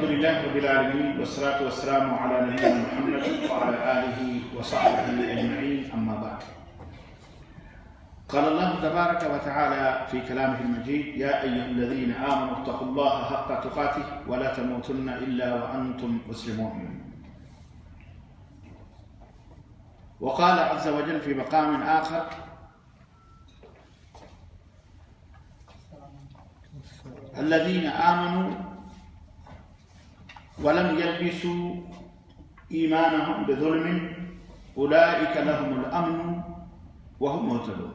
لله رب العالمين والصلاة والسلام على نبينا محمد وعلى آله وصحبه أجمعين، أما بعد. قال الله تبارك وتعالى في كلامه المجيد: يا أيها الذين آمنوا اتقوا الله حق تقاته ولا تموتن إلا وأنتم مسلمون. وقال عز وجل في مقام آخر: الذين آمنوا ولم يلبسوا إيمانهم بظلم أولئك لهم الأمن وهم مهتدون.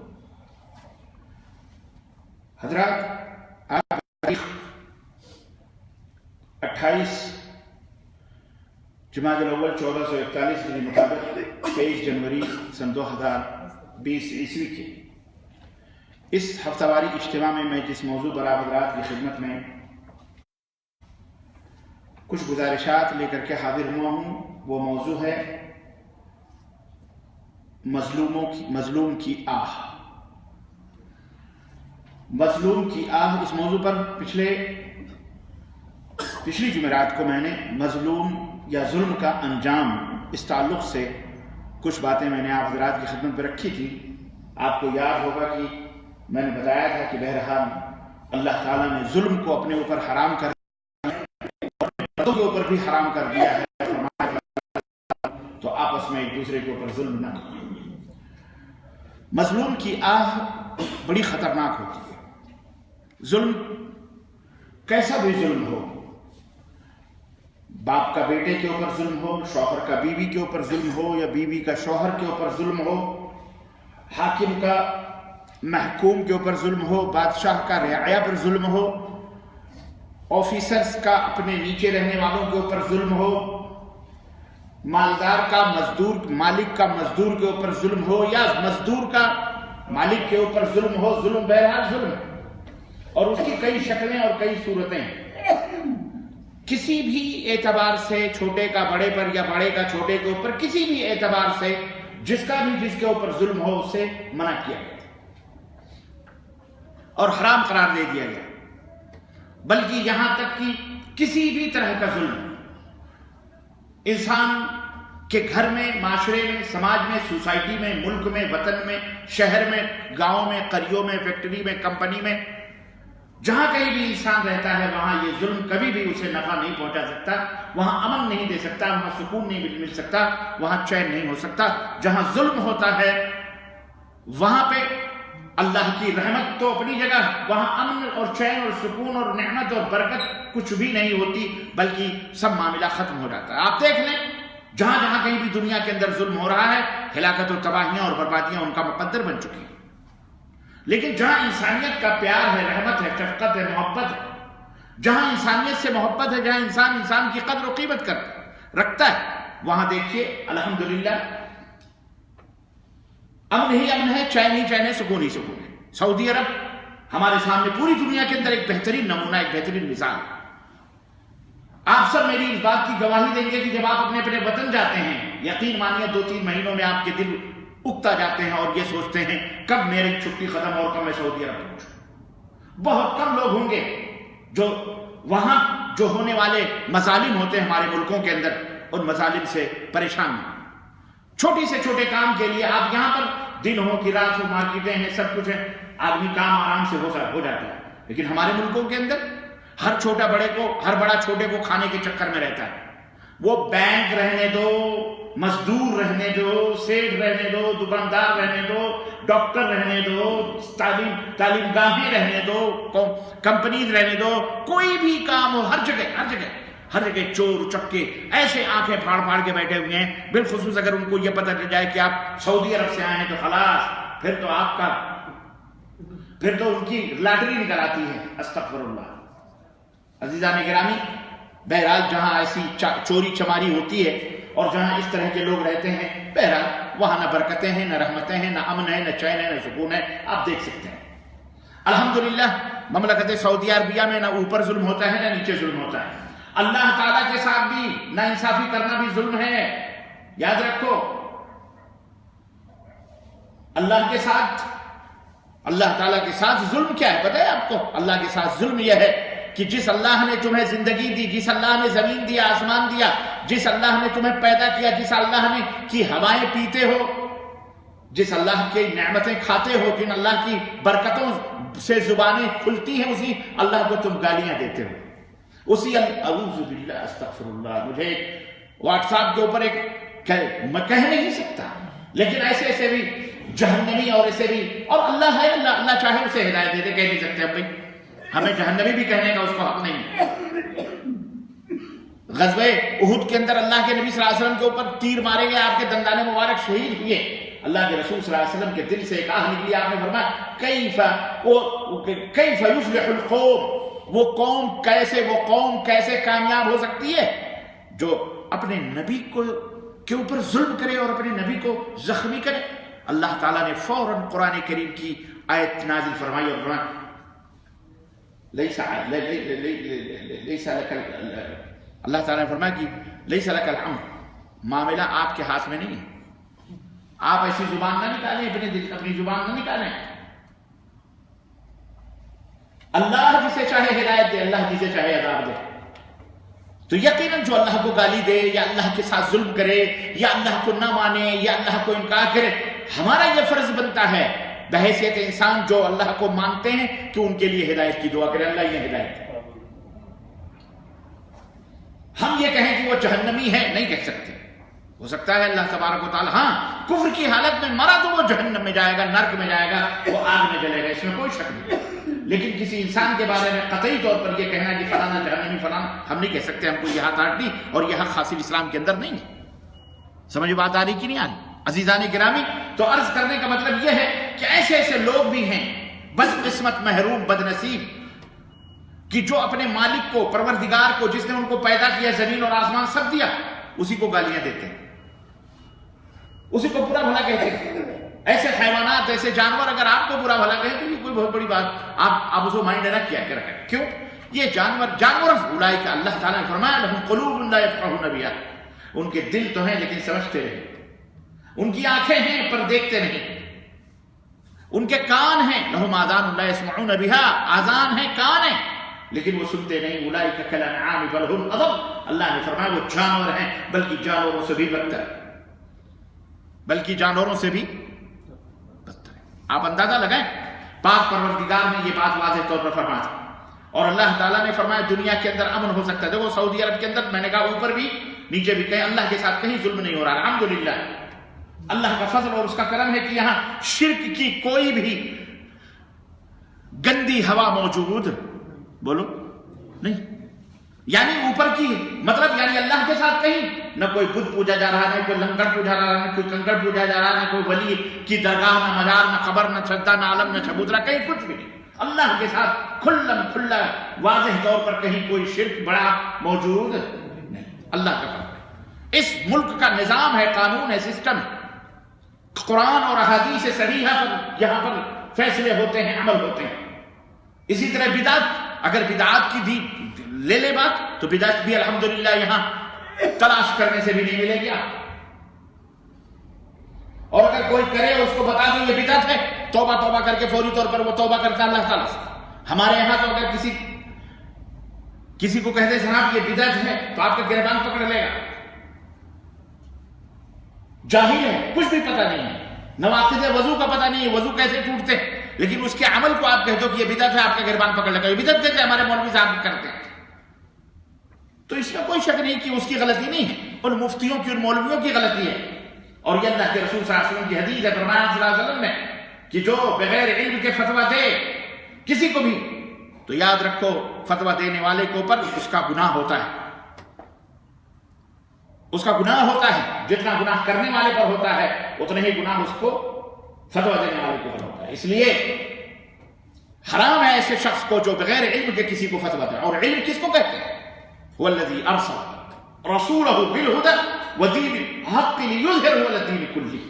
حضرات، آپ تاریخ 28 جمادی الاول 1441 کے مطابق 23 جنوری سن 2020 عیسوی کے اس ہفتہ واری اجتماع میں جس موضوع پر حضرات کی خدمت میں کچھ گزارشات لے کر کے حاضر ہوا ہوں، وہ موضوع ہے مظلوم کی آہ. مظلوم کی آہ. اس موضوع پر پچھلی جمعرات کو میں نے مظلوم یا ظلم کا انجام اس تعلق سے کچھ باتیں میں نے آپ حضرات کی خدمت میں رکھی تھی. آپ کو یاد ہوگا کہ میں نے بتایا تھا کہ بہرحال اللہ تعالیٰ نے ظلم کو اپنے اوپر حرام کر مردوں کے اوپر بھی حرام کر دیا ہے، تو آپس میں ایک دوسرے کے اوپر ظلم نہ کریں. مظلوم کی آہ بڑی خطرناک ہوتی ہے. ظلم کیسا بھی ظلم ہو، باپ کا بیٹے کے اوپر ظلم ہو، شوہر کا بیوی کے اوپر ظلم ہو، یا بیوی کا شوہر کے اوپر ظلم ہو، حاکم کا محکوم کے اوپر ظلم ہو، بادشاہ کا رعایا پر ظلم ہو، آفیسرز کا اپنے نیچے رہنے والوں کے اوپر ظلم ہو، مالدار کا مالک کا مزدور کے اوپر ظلم ہو، یا مزدور کا مالک کے اوپر ظلم ہو. ظلم بہرحال ظلم ہے، اور اس کی کئی شکلیں اور کئی صورتیں. کسی بھی اعتبار سے چھوٹے کا بڑے پر یا بڑے کا چھوٹے کے اوپر کسی بھی اعتبار سے جس کے اوپر ظلم ہو اسے منع کیا گیا اور حرام قرار دے دیا گیا. بلکہ یہاں تک کہ کسی بھی طرح کا ظلم انسان کے گھر میں، معاشرے میں، سماج میں، سوسائٹی میں، ملک میں، وطن میں، شہر میں، گاؤں میں، قریوں میں، فیکٹری میں، کمپنی میں، جہاں کہیں بھی انسان رہتا ہے وہاں یہ ظلم کبھی بھی اسے نفع نہیں پہنچا سکتا، وہاں امن نہیں دے سکتا، وہاں سکون نہیں مل سکتا، وہاں چین نہیں ہو سکتا. جہاں ظلم ہوتا ہے وہاں پہ اللہ کی رحمت تو اپنی جگہ، وہاں امن اور چین اور سکون اور نعمت اور برکت کچھ بھی نہیں ہوتی، بلکہ سب معاملہ ختم ہو جاتا ہے. آپ دیکھ لیں جہاں جہاں کہیں بھی دنیا کے اندر ظلم ہو رہا ہے، ہلاکت و تباہیاں اور بربادیاں ان کا مقدر بن چکی ہیں. لیکن جہاں انسانیت کا پیار ہے، رحمت ہے، شفقت ہے، محبت ہے، جہاں انسانیت سے محبت ہے، جہاں انسان کی قدر و قیمت رکھتا ہے، وہاں دیکھیے الحمدللہ امن ہی امن ہے، چین ہی چین ہے، سکون ہی سکون ہے. سعودی عرب ہمارے سامنے پوری دنیا کے اندر ایک بہترین نمونہ، ایک بہترین مثال ہے. آپ سب میری اس بات کی گواہی دیں گے کہ جب آپ اپنے وطن جاتے ہیں، یقین مانیے 2-3 مہینوں میں آپ کے دل اگتا جاتے ہیں اور یہ سوچتے ہیں کب میری چھٹی ختم اور کب میں سعودی عرب پہنچوں. بہت کم لوگ ہوں گے جو وہاں جو ہونے والے مظالم ہوتے ہیں ہمارے ملکوں کے اندر، ان مظالم سے پریشان ہیں. چھوٹی سے چھوٹے کام کے لیے آپ یہاں پر دن ہو کہ رات ہو، مارکیٹیں ہیں، سب کچھ ہے، آدمی کام آرام سے ہو جاتا ہے. لیکن ہمارے ملکوں کے اندر ہر بڑا چھوٹے کو کھانے کے چکر میں رہتا ہے. وہ بینک رہنے دو، مزدور رہنے دو، سیٹ رہنے دو، دکاندار رہنے دو، ڈاکٹر رہنے دو، تعلیم گاہیں رہنے دو، کمپنیز رہنے دو، کوئی بھی کام ہو، ہر جگہ چور چکے ایسے آنکھیں پھاڑ کے بیٹھے ہوئے ہیں. بالخصوص اگر ان کو یہ پتہ چل جائے کہ آپ سعودی عرب سے آئے ہیں تو خلاص پھر تو ان کی لاٹری نکل آتی ہے. استغفر اللہ. عزیزان گرامی، بہرحال جہاں ایسی چوری چماری ہوتی ہے اور جہاں اس طرح کے لوگ رہتے ہیں، بہرحال وہاں نہ برکتیں ہیں، نہ رحمتیں ہیں، نہ امن ہے، نہ چین ہے، نہ سکون ہے. آپ دیکھ سکتے ہیں الحمدللہ مملکت سعودی عربیہ میں نہ اوپر ظلم ہوتا ہے نہ نیچے ظلم ہوتا ہے. اللہ تعالیٰ کے ساتھ بھی ناانصافی کرنا بھی ظلم ہے. یاد رکھو اللہ تعالیٰ کے ساتھ ظلم کیا ہے پتہ ہے آپ کو؟ اللہ کے ساتھ ظلم یہ ہے کہ جس اللہ نے تمہیں زندگی دی، جس اللہ نے زمین دیا، آسمان دیا، جس اللہ نے تمہیں پیدا کیا، جس اللہ نے کی ہوائیں پیتے ہو، جس اللہ کی نعمتیں کھاتے ہو، جن اللہ کی برکتوں سے زبانیں کھلتی ہیں، اسی اللہ کو تم گالیاں دیتے ہو، اسی اعوذ باللہ استغفر اللہ. مجھے واٹس ایپ کے اوپر میں کہہ نہیں سکتا، لیکن ایسے ایسے بھی جہنمی اور ایسے بھی، اور اللہ ہے، اللہ چاہے اسے ہدایت دے دے، کہہ نہیں سکتے ہم بھائی، ہمیں جہنمی بھی کہنے کا اس کو حق نہیں. غزوہ احد کے اندر اللہ کے نبی صلی اللہ علیہ وسلم کے اوپر تیر مارے گئے، آپ کے دندان مبارک شہید ہوئے. اللہ کے رسول صلی اللہ علیہ وسلم کے دل سے ایک آہ نکلی، آپ نے فرمایا کیف یفلح القوم، وہ قوم کیسے کامیاب ہو سکتی ہے جو اپنے نبی کے اوپر ظلم کرے اور اپنے نبی کو زخمی کرے. اللہ تعالیٰ نے فوراً قرآن کریم کی آیت نازل فرمائی اور فرمایا اللہ تعالیٰ نے فرمایا کہ لیس لک الامر، معاملہ آپ کے ہاتھ میں نہیں ہے. آپ ایسی زبان نہ نکالیں، اپنی زبان نہ نکالیں. اللہ جسے چاہے ہدایت دے، اللہ جسے چاہے عذاب دے. تو یقیناً جو اللہ کو گالی دے یا اللہ کے ساتھ ظلم کرے یا اللہ کو نہ مانے یا اللہ کو انکار کرے، ہمارا یہ فرض بنتا ہے بحیثیت انسان جو اللہ کو مانتے ہیں کہ ان کے لیے ہدایت کی دعا کرے. اللہ یہ ہدایت ہے. ہم یہ کہیں کہ وہ جہنمی ہے نہیں کہہ سکتے. ہو سکتا ہے اللہ تبارک و تعالی ہاں کفر کی حالت میں مرا تو وہ جہنم میں جائے گا، نرک میں جائے گا، وہ آگ میں جلے گا، اس میں کوئی شک نہیں. لیکن کسی انسان کے بارے میں قطعی طور پر یہ کہنا کہ فلانا جہنمی فلانا، ہم نہیں کہہ سکتے. ہم کو یہ حق آٹی اور یہ حق خاصی اسلام کے اندر نہیں ہے. سمجھ بات آ رہی کہ نہیں آ رہی عزیزان گرامی؟ تو عرض کرنے کا مطلب یہ ہے کہ ایسے ایسے لوگ بھی ہیں بدقسمت، محروم، بد نصیب، کہ جو اپنے مالک کو، پروردگار کو، جس نے ان کو پیدا کیا، زمین اور آسمان سب دیا، اسی کو گالیاں دیتے ہیں، اسی کو برا بھلا کہتے ہیں. ایسے حیوانات، ایسے جانور اگر آپ کو برا بھلا کہیں تو یہ کوئی بہت بڑی بات، آپ اس کو مائنڈ نہ کیا کر رکھیں. کیوں؟ یہ جانور اولئک، اللہ تعالیٰ نے فرمایا لہم قلوب لا یفقہون بہا، ان کے دل تو ہیں لیکن سمجھتے نہیں، ان کی آنکھیں ہیں پر دیکھتے نہیں، ان کے کان ہیں لہم آذان لا یسمعون بہا، آذان ہیں، کان ہیں لیکن وہ سنتے نہیں. اولئک کالانعام بل هم اضل، اللہ نے فرمایا وہ جانور ہیں بلکہ جانوروں سے بھی بدتر ہیں، بلکہ جانوروں سے بھی بدتر ہیں. آپ اندازہ لگائیں، پاک پروردگار نے یہ بات واضح طور پر فرمایا تھا. اور اللہ تعالیٰ نے فرمایا دنیا کے اندر امن ہو سکتا ہے. دیکھو سعودی عرب کے اندر، میں نے کہا اوپر بھی نیچے بھی، کہیں اللہ کے ساتھ کہیں ظلم نہیں ہو رہا. الحمدللہ، اللہ کا فضل اور اس کا کرم ہے کہ یہاں شرک کی کوئی بھی گندی ہوا موجود بولو نہیں. یعنی اوپر کی مطلب یعنی اللہ کے ساتھ کہیں نہ کوئی بت پوجا جا رہا، نہ کوئی لنگر پوجا جا رہا، نہ کوئی کنکر پوجا جا رہا، نہ کوئی ولی کی درگاہ، نہ مزار، نہ قبر، نہ چھتا، نہ عالم، نہ چبوترا، کہیں کچھ بھی نہیں. اللہ کے ساتھ کھلا واضح طور پر کہیں کوئی شرک بڑا موجود نہیں. اللہ کا فضل ہے. اس ملک کا نظام ہے، قانون ہے، سسٹم ہے. قرآن اور احادیث صحیحہ پر یہاں پر فیصلے ہوتے ہیں، عمل ہوتے ہیں. اسی طرح بدعت، اگر بدعات کی بھی لے لے بات تو بدعت بھی الحمدللہ یہاں تلاش کرنے سے بھی نہیں ملے گی آپ. اور اگر کوئی کرے اور اس کو بتا دیں یہ بدعت ہے، توبہ کر کے فوری طور پر وہ توبہ کرتا اللہ تعالیٰ سے. ہمارے یہاں تو اگر کسی کو کہتے جناب یہ بدعت ہے تو آپ کا گریبان پکڑ لے گا. جاہل ہے، کچھ بھی پتہ نہیں ہے، نواقض وضو کا پتہ نہیں ہے، وضو کیسے ٹوٹتے ہیں، لیکن اس کے عمل کو آپ کہہ دو کہ یہ بدعت ہے، آپ کا گریبان پکڑ لے گا. یہ بدعت کہتے ہیں ہمارے مولوی صاحب کرتے ہیں. تو اس میں کوئی شک نہیں کہ اس کی غلطی نہیں ہے، ان مفتیوں کی، ان مولویوں کی غلطی ہے. اور یہ اللہ کے رسول صلی اللہ علیہ وسلم کی حدیث ہے، فرمایا صلی اللہ علیہ وسلم نے کہ جو بغیر علم کے فتویٰ دے کسی کو بھی، تو یاد رکھو فتویٰ دینے والے کے اوپر اس کا گناہ ہوتا ہے. اس کا گناہ ہوتا ہے، جتنا گناہ کرنے والے پر ہوتا ہے اتنے ہی گناہ اس کو فتویٰ دینے والے کے اوپر ہوتا ہے. اس لیے حرام ہے ایسے شخص کو جو بغیر علم کے کسی کو فتویٰ دے. اور علم کس کو کہتے ہیں؟ هو الذي ارسل رسوله بالهدى ودين الحق ليظهره على الدين كله.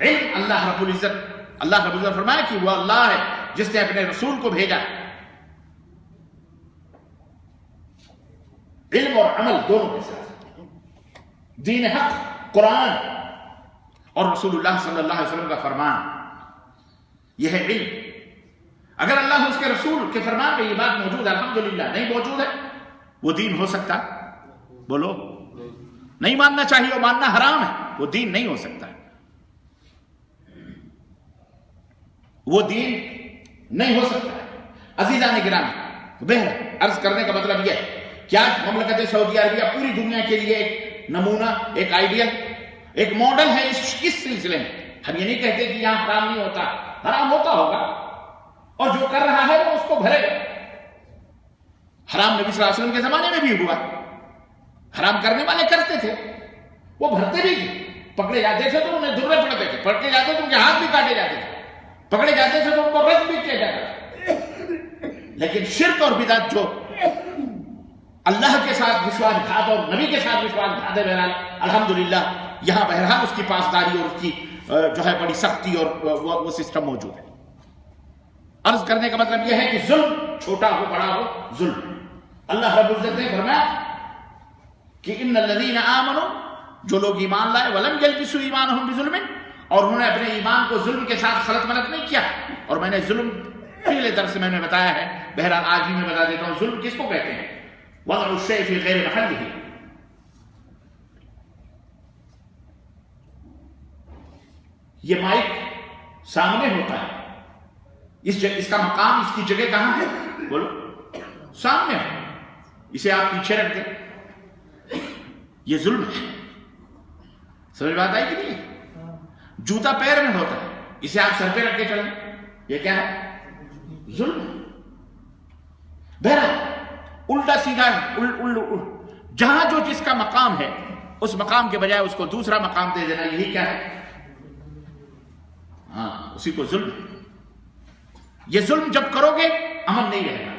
علم اللہ رب العزت فرمایا کہ وہ اللہ ہے جس نے اپنے رسول کو بھیجا. علم اور عمل دونوں کے ساتھ، دین حق، قرآن اور رسول اللہ صلی اللہ علیہ وسلم کا فرمان، یہ ہے علم. اگر اللہ اس کے رسول کے فرمان میں یہ بات موجود ہے الحمدللہ، نہیں موجود ہے وہ دین ہو سکتا؟ بولو، نہیں ماننا چاہیے، وہ ماننا حرام ہے، وہ دین نہیں ہو سکتا ہے، وہ دین نہیں ہو سکتا ہے۔ عزیزان گرامی، بہر عرض کرنے کا مطلب یہ ہے کہ آج مملکت سعودی عربیہ پوری دنیا کے لیے ایک نمونہ، ایک آئیڈیل، ایک ماڈل ہے اس سلسلے میں۔ ہم یہ نہیں کہتے کہ یہاں حرام نہیں ہوتا، حرام ہوتا ہوگا، اور جو کر رہا ہے وہ اس کو بھرے گا۔ حرام نبی صلی اللہ علیہ وسلم کے زمانے میں بھی ہوا، حرام کرنے والے کرتے تھے، وہ بھرتے بھی تھے، پکڑے جاتے تھے تو انہیں درے پڑتے تھے، پکڑے جاتے تو ان کے ہاتھ بھی کاٹے جاتے تھے، پکڑے جاتے تھے تو ان کو رد بھی کیا جاتا تھا۔ لیکن شرک اور بدعت جو اللہ کے ساتھ وشواس گھات اور نبی کے ساتھ وشواس گھات ہے، بہرحال الحمدللہ یہاں بہرحال اس کی پاسداری اور اس کی جو ہے بڑی سختی اور وہ سسٹم موجود ہے۔ عرض کرنے کا مطلب یہ ہے کہ ظلم چھوٹا ہو بڑا ہو، ظلم، اللہ رب العزت نے فرمایا کہ ان الذین آمنوا، جو لوگ ایمان لائے، ولم یلبسوا ایمانہم بظلم، اور انہوں نے اپنے ایمان کو ظلم کے ساتھ خلط ملط نہیں کیا۔ اور میں نے ظلم پہلے درس میں بتایا ہے، بہرحال آج بھی میں بتا دیتا ہوں ظلم کس کو کہتے ہیں۔ وضع الشیء فی غیر محلہ، یہ مائک سامنے ہوتا ہے، اس کا مقام، اس کی جگہ کہاں ہے؟ بولو، سامنے ہے، اسے آپ پیچھے رکھ دیں، یہ ظلم ہے۔ سمجھ بات آئی کہ نہیں؟ جوتا پیر میں ہوتا ہے، اسے آپ سر پہ رکھ کے چلیں، یہ کیا ہے؟ ظلم ہے۔ بہرحال الٹا سیدھا ہے، جہاں جو جس کا مقام ہے اس مقام کے بجائے اس کو دوسرا مقام دے دینا، یہی کیا ہے؟ ہاں، اسی کو ظلم ہے۔ یہ ظلم جب کرو گے امن نہیں رہے گا۔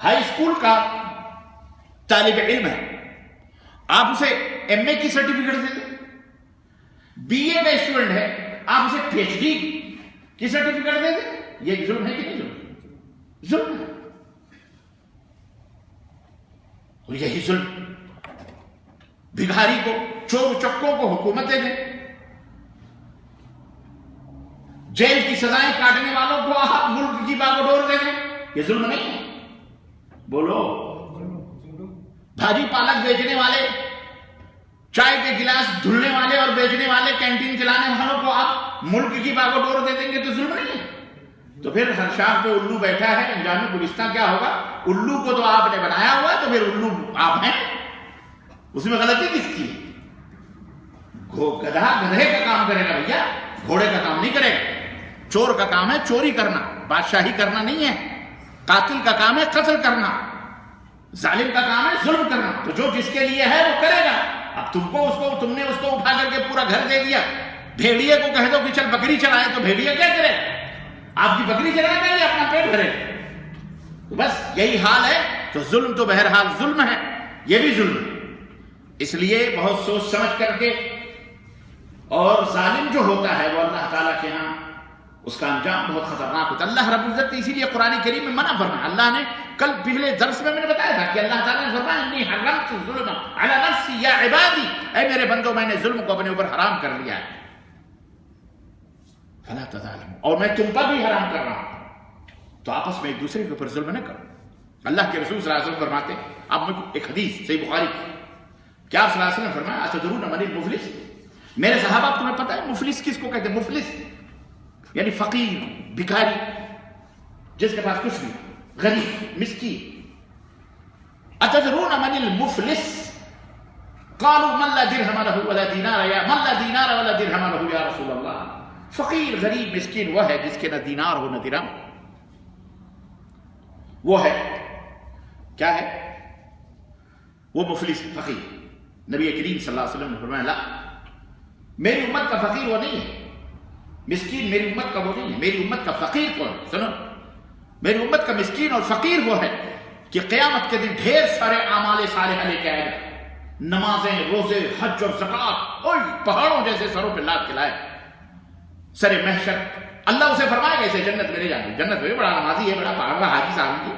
ہائی اسکول کا طالب علم ہے، آپ اسے ایم اے کی سرٹیفکیٹ دے دیں، بی اے کا اسٹوڈنٹ ہے، آپ اسے پی ایچ ڈی کی سرٹیفکیٹ دے دیں، یہ ظلم ہے کہ نہیں؟ ظلم ہے۔ اور یہی ظلم بھکاری کو، چور چکوں کو حکومت دے دیں، جیل کی سزائیں کاٹنے والوں کو آپ ملک کی باغ و ڈور دے دیں، یہ ظلم نہیں ہے؟ بولو، بھاجی پالک بیچنے والے، چائے کے گلاس دھلنے والے اور بیچنے والے، کینٹین چلانے والوں کو آپ ملک کی باغ و ڈور دے دیں گے تو ظلم نہیں ہے؟ تو پھر ہر شاخ پہ الو بیٹھا ہے، انجام گلستہ کیا ہوگا؟ الو کو تو آپ نے بنایا ہوا ہے، تو پھر الو آپ ہیں، اس میں غلطی کس کی؟ گدھا گدھے کا کام کرے گا بھیا، گھوڑے کا کام نہیں کرے گا۔ چور کا کام ہے چوری کرنا، بادشاہی کرنا نہیں ہے۔ قاتل کا کام ہے قتل کرنا، ظالم کا کام ہے ظلم کرنا۔ تو جو جس کے لیے ہے وہ کرے گا۔ اب تم نے اس کو اٹھا کر کے پورا گھر دے دیا، بھیڑیے کو کہہ دو کہ چل بکری چلائے، تو بھیڑیے کیا کرے؟ آپ کی بکری چلائے گا یا اپنا پیٹ بھرے؟ تو بس یہی حال ہے۔ تو ظلم تو بہرحال ظلم ہے، یہ بھی ظلم ہے۔ اس لیے بہت سوچ سمجھ کر کے، اور ظالم جو ہوتا ہے وہ اللہ تعالیٰ کے ہاں اس کا انجام بہت خطرناک ہوتا ہے۔ اللہ رب العزت نے اسی لیے قرآن کریم میں منع فرمایا۔ اللہ نے کل پچھلے درس میں نے بتایا تھا کہ اللہ تعالیٰ نے فرمایا انی حرمت الظلم علی نفسی یا عبادی، اے میرے بندو میں نے ظلم کو اپنے اوپر حرام کر لیا ہے، فلا تظالموا، اور میں تم پر بھی حرام کر رہا ہوں، تو آپس میں ایک دوسرے کے اوپر ظلم نہ کرو۔ اللہ کے رسول صلی اللہ علیہ وسلم فرماتے ہیں، اب میں ایک حدیث صحیح بخاری کی، کیا آپ صلی اللہ علیہ وسلم نے فرمایا اتدرون من المفلس؟ میرے صحابہ تمہیں پتہ ہے مفلس کس کو کہتے ہیں؟ مفلس یعنی فقیر، بھکاری، جس کے پاس کچھ نہیں، غریب، مسکین۔ اتدرون من المفلس؟ قالوا من لا درہم له ولا دینار، یا من لا دینار ولا درہم له یا رسول اللہ۔ فقیر، غریب، مسکین وہ ہے جس کے نہ دینار ہو نہ درہم، وہ ہے کیا ہے؟ وہ مفلس، فقیر۔ نبی کریم صلی اللہ علیہ وسلم نے فرمایا لا، میری امت کا فقیر وہ نہیں ہے، مسکین میری امت کا وہ نہیں ہے، میری امت کا فقیر کون؟ سنو، میری امت کا مسکین اور فقیر وہ ہے کہ قیامت کے دن ڈھیر سارے اعمال صالحہ لے کے آئے گا، نمازیں، روزے، حج اور زکوٰۃ، اور پہاڑوں جیسے سروں پہ لاد کے لائے، سر محشر اللہ اسے فرمائے گا اسے جنت میں لے جانا۔ جنت میں بڑا نمازی ہے، بڑا پاگا حاجی صاحب ہے،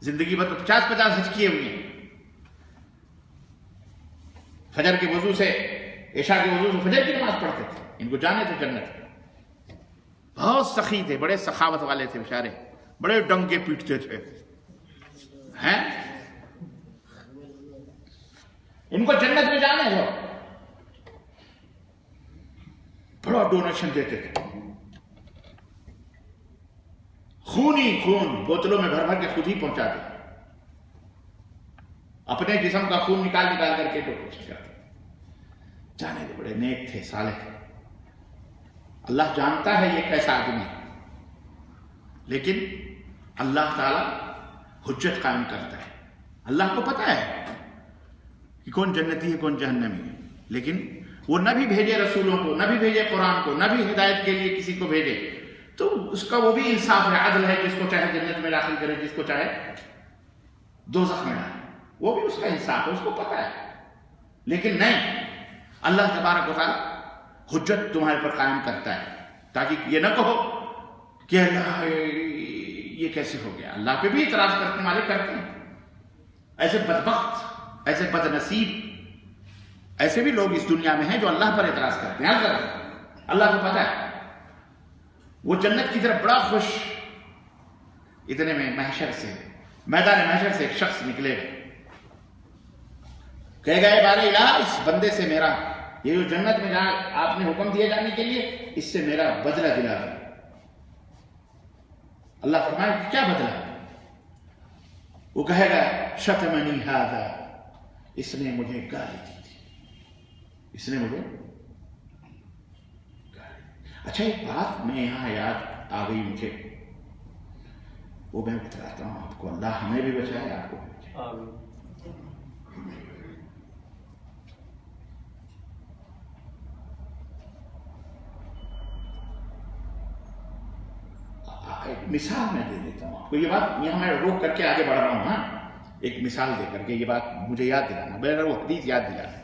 زندگی بھر 50 حج کیے ہوئے ہیں، فجر کے وضو سے، عشاء کے وضو سے فجر کی نماز پڑھتے تھے، ان کو جانے تھے جنت۔ بہت سخی تھے، بڑے سخاوت والے تھے بیچارے، بڑے ڈنکے پیٹتے تھے ہیں، ان کو جنت میں جانے دو، بڑا ڈونیشن دیتے تھے، خون ہی خون بوتلوں میں بھر بھر کے خود ہی پہنچاتے، اپنے جسم کا خون نکال نکال کر کے ڈونیشن کرتے، جانے دے، بڑے نیک تھے، صالح تھے۔ اللہ جانتا ہے یہ کیسا آدمی ہے، لیکن اللہ تعالی حجت قائم کرتا ہے۔ اللہ کو پتا ہے کہ کون جنتی ہے کون جہنمی ہے، لیکن وہ نہ بھی بھیجے رسولوں کو، نہ بھی بھیجے قرآن کو، نہ بھی ہدایت کے لیے کسی کو بھیجے، تو اس کا وہ بھی انصاف ہے، عدل ہے، جس کو چاہے جنت میں داخل کرے، جس کو چاہے دوزخ میں ڈالے، وہ بھی اس کا انصاف ہے، اس کو پتا ہے۔ لیکن نہیں، اللہ تبارک و تعالی حجت تمہارے پر قائم کرتا ہے، تاکہ یہ نہ کہو کہ اللہ یہ کیسے ہو گیا۔ اللہ پہ بھی اعتراض کرنے والے کرتے ہیں، ایسے بدبخت، ایسے بد نصیب، ایسے بھی لوگ اس دنیا میں ہیں جو اللہ پر اعتراض کرتے ہیں۔ اللہ کو پتا ہے، وہ جنت کی طرف بڑا خوش، اتنے میں محشر سے، میدان محشر سے ایک شخص نکلے گا، کہے گا اے بارے الہ، اس بندے سے میرا، یہ جو جنت میں جہاں آپ نے حکم دیا جانے کے لیے، اس سے میرا بدلہ دلا دو۔ اللہ فرمائے کہ کیا بدلہ؟ وہ کہے گا شتمنی ھذا، اس نے مجھے گالی دی تھی، اس نے مجھے گالی دی۔ اچھا ایک بات میں یہاں یاد آ گئی مجھے، وہ میں بتلاتا ہوں آپ کو، اللہ ہمیں بھی بچائے، آپ کو بھی بچائے۔ ایک مثال میں دے دیتا ہوں آپ کو، یہ بات یہاں میں روک کر کے آگے بڑھ رہا ہوں، ہاں ایک مثال دے کر کے یہ بات مجھے یاد دلانا، میرا وہ حدیث یاد دلانا۔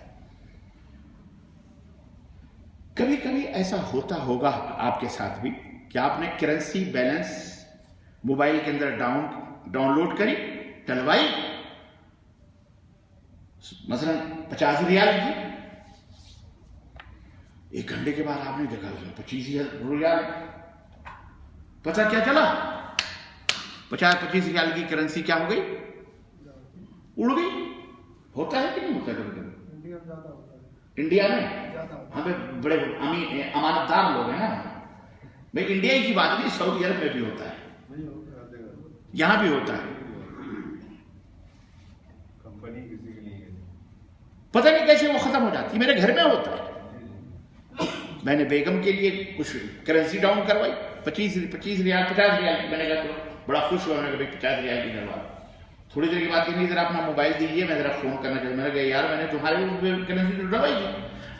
کبھی کبھی ایسا ہوتا ہوگا آپ کے ساتھ بھی کہ آپ نے کرنسی بیلنس موبائل کے اندر ڈاؤن لوڈ کری، ڈلوائی، مثلا 50 ریال کی، ایک گھنٹے کے بعد آپ نے دیکھا 25 ریال، پتہ کیا چلا 50-25 ریال کی کرنسی کیا ہو گئی، اڑ گئی۔ ہوتا ہے کہ نہیں ہوتا کبھی؟ انڈیا میں ہم پہ بڑے امانت دار لوگ ہیں نا، بھائی انڈیا کی بات نہیں، سعودی عرب میں بھی ہوتا ہے، یہاں بھی ہوتا ہے، پتہ نہیں کیسے وہ ختم ہو جاتی، میرے گھر میں ہوتا ہے۔ میں نے بیگم کے لیے کچھ کرنسی ڈاؤن کروائی، 25 ریال 50 ریال کی، میں نے کہا تو بڑا خوش ہوا، میں نے کہا 50 ریال کی ڈلوا۔ تھوڑی دیر کے بعد کہ نہیں ذرا اپنا موبائل دیجیے، میں ذرا فون کرنا چاہتا ہوں۔ میں نے کہا یار میں نے تمہاری کرنسی تو ڈلوائی تھی،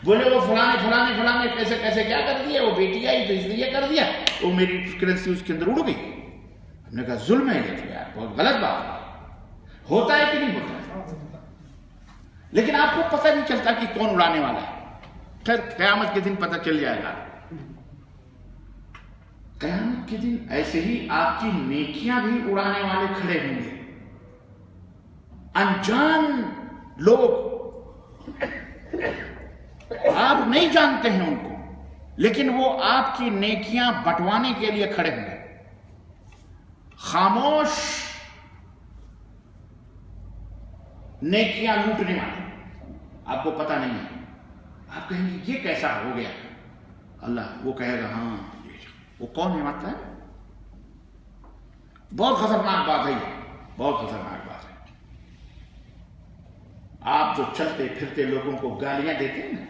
بولے وہ فلانے کیسے کیسے کیا کر دیا، وہ بیٹی آئی تو اس لیے کر دیا، وہ میری کرنسی اس کے اندر اڑ گئی۔ ہم نے کہا ظلم ہے یہ تو یار، بہت غلط بات ہے، ہوتا ہے کہ نہیں ہوتا ہے، لیکن آپ کو پتہ نہیں چلتا کہ کون اڑانے والا ہے۔ خیر قیامت کے دن پتہ چل جائے گا، قیامت کے دن ایسے ہی آپ کی نیکیاں بھی اڑانے والے کھڑے ہوں گے، انجان لوگ، آپ نہیں جانتے ہیں ان کو، لیکن وہ آپ کی نیکیاں بٹوانے کے لیے کھڑے ہوں گے، خاموش نیکیاں لوٹنے والے، آپ کو پتہ نہیں ہے، آپ کہیں گے یہ کیسا ہو گیا، اللہ وہ کہے گا ہاں وہ کون ہے، مطلب ہے بہت خطرناک بات ہے، یہ بہت خطرناک بات ہے۔ آپ جو چلتے پھرتے لوگوں کو گالیاں دیتے ہیں نا،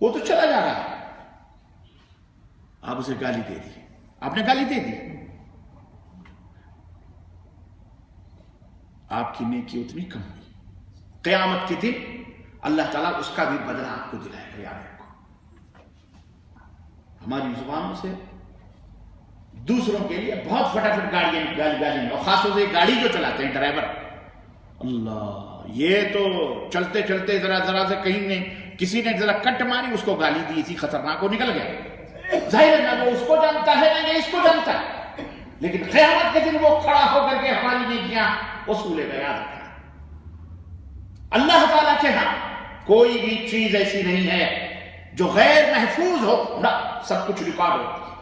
وہ تو چلا جا رہا ہے، آپ اسے گالی دے دی، آپ نے گالی دے دی، آپ کی نیکی اتنی کم ہوئی، قیامت کے دن اللہ تعالیٰ اس کا بھی بدلہ آپ کو دلائے گا۔ یاد رکھو، ہماری زبانوں سے دوسروں کے لیے بہت فٹافٹ گالی، اور خاص طور سے گاڑی جو چلاتے ہیں ڈرائیور، اللہ یہ تو چلتے چلتے ذرا سے کہیں نے کسی نے ذرا کٹ ماری، اس کو گالی دی تھی، خطرناک، وہ نکل گیا، ظاہر ہے نہ وہ اس کو جانتا ہے نہ یہ اس کو جانتا ہے، لیکن قیامت کے دن وہ کھڑا ہو کر کے ہماری نیکیاں وصولے گا۔ یاد رکھنا، اللہ تعالیٰ کے ہاں کوئی بھی چیز ایسی نہیں ہے جو غیر محفوظ ہو نہ، سب کچھ ریکارڈ ہوتا ہے،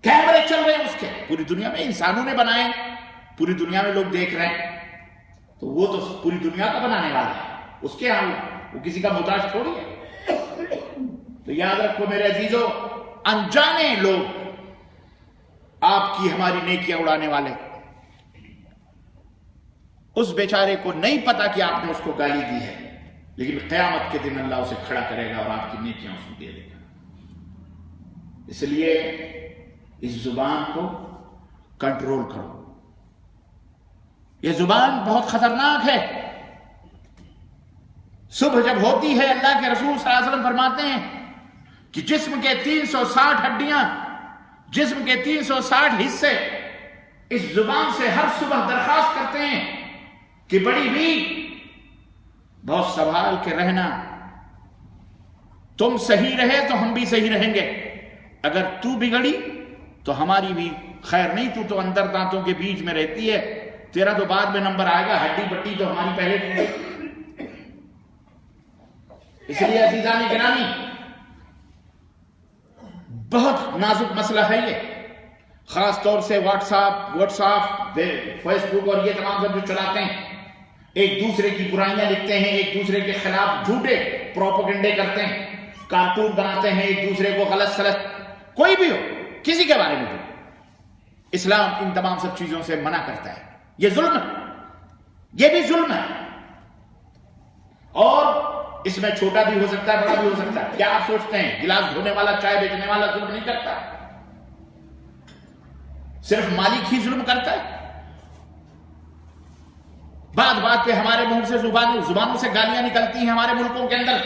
کیمرے چل رہے ہیں اس کے، پوری دنیا میں انسانوں نے بنائے، پوری دنیا میں لوگ دیکھ رہے ہیں، تو وہ تو پوری دنیا کا بنانے والا ہے، اس کے ہاں وہ کسی کا محتاج تھوڑی ہے۔ تو یاد رکھو میرے عزیزو، انجانے لوگ آپ کی ہماری نیکیاں اڑانے والے، اس بیچارے کو نہیں پتا کہ آپ نے اس کو گالی دی ہے، لیکن قیامت کے دن اللہ اسے کھڑا کرے گا اور آپ کی نیکیاں اس کو دے دے گا۔ اس لیے اس زبان کو کنٹرول کرو، یہ زبان بہت خطرناک ہے۔ صبح جب ہوتی ہے، اللہ کے رسول صلی اللہ علیہ وسلم فرماتے ہیں کہ جسم کے 360 ہڈیاں، جسم کے 360 حصے اس زبان سے ہر صبح درخواست کرتے ہیں کہ بڑی بھی بہت سنبھال کے رہنا، تم صحیح رہے تو ہم بھی صحیح رہیں گے، اگر تو بگڑی تو ہماری بھی خیر نہیں، تو اندر دانتوں کے بیچ میں رہتی ہے، تیرا تو بعد میں نمبر آئے گا، ہڈی بٹی تو ہماری پہلے نہیں۔ اس لیے عزیزان گرامی، بہت نازک مسئلہ ہے یہ، خاص طور سے واٹس ایپ، فیس بک اور یہ تمام سب جو چلاتے ہیں، ایک دوسرے کی برائیاں لکھتے ہیں، ایک دوسرے کے خلاف جھوٹے پروپیگنڈے کرتے ہیں، کارٹون بناتے ہیں، ایک دوسرے کو غلط سلط، کوئی بھی ہو، کسی کے بارے میں بھی۔ اسلام ان تمام سب چیزوں سے منع کرتا ہے، یہ ظلم ہے، یہ بھی ظلم ہے، اور اس میں چھوٹا بھی ہو سکتا ہے، بڑا بھی ہو سکتا ہے۔ کیا آپ سوچتے ہیں گلاس دھونے والا، چائے بیچنے والا ظلم نہیں کرتا؟ صرف مالک ہی ظلم کرتا ہے؟ بات بات پہ ہمارے منہ سے زبانوں سے گالیاں نکلتی ہیں ہمارے ملکوں کے اندر،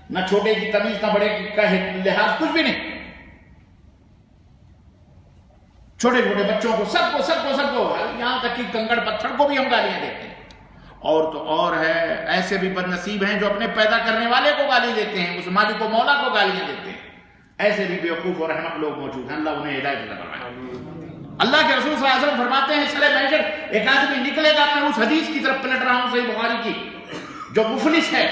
نہ چھوٹے کی تمیز نہ بڑے کا لحاظ، کچھ بھی نہیں، چھوٹے چھوٹے بچوں کو، سب کو یہاں تک کہ کنکڑ پتھر کو بھی ہم گالیاں دیتے ہیں۔ اور تو اور ہے، ایسے بھی بد نصیب ہیں جو اپنے پیدا کرنے والے کو گالی دیتے ہیں، اس مالک کو، مولا کو گالیاں دیتے ہیں، ایسے بھی بیوقوف اور احمق لوگ موجود ہیں، اللہ انہیں ہدایت عطا فرمائے۔ اللہ کے رسول صلی اللہ علیہ وسلم فرماتے ہیں سر محشر ایک آدمی نکلے گا، میں اس حدیث کی طرف پلٹ رہا ہوں صحیح بخاری کی، جو مفلس ہے،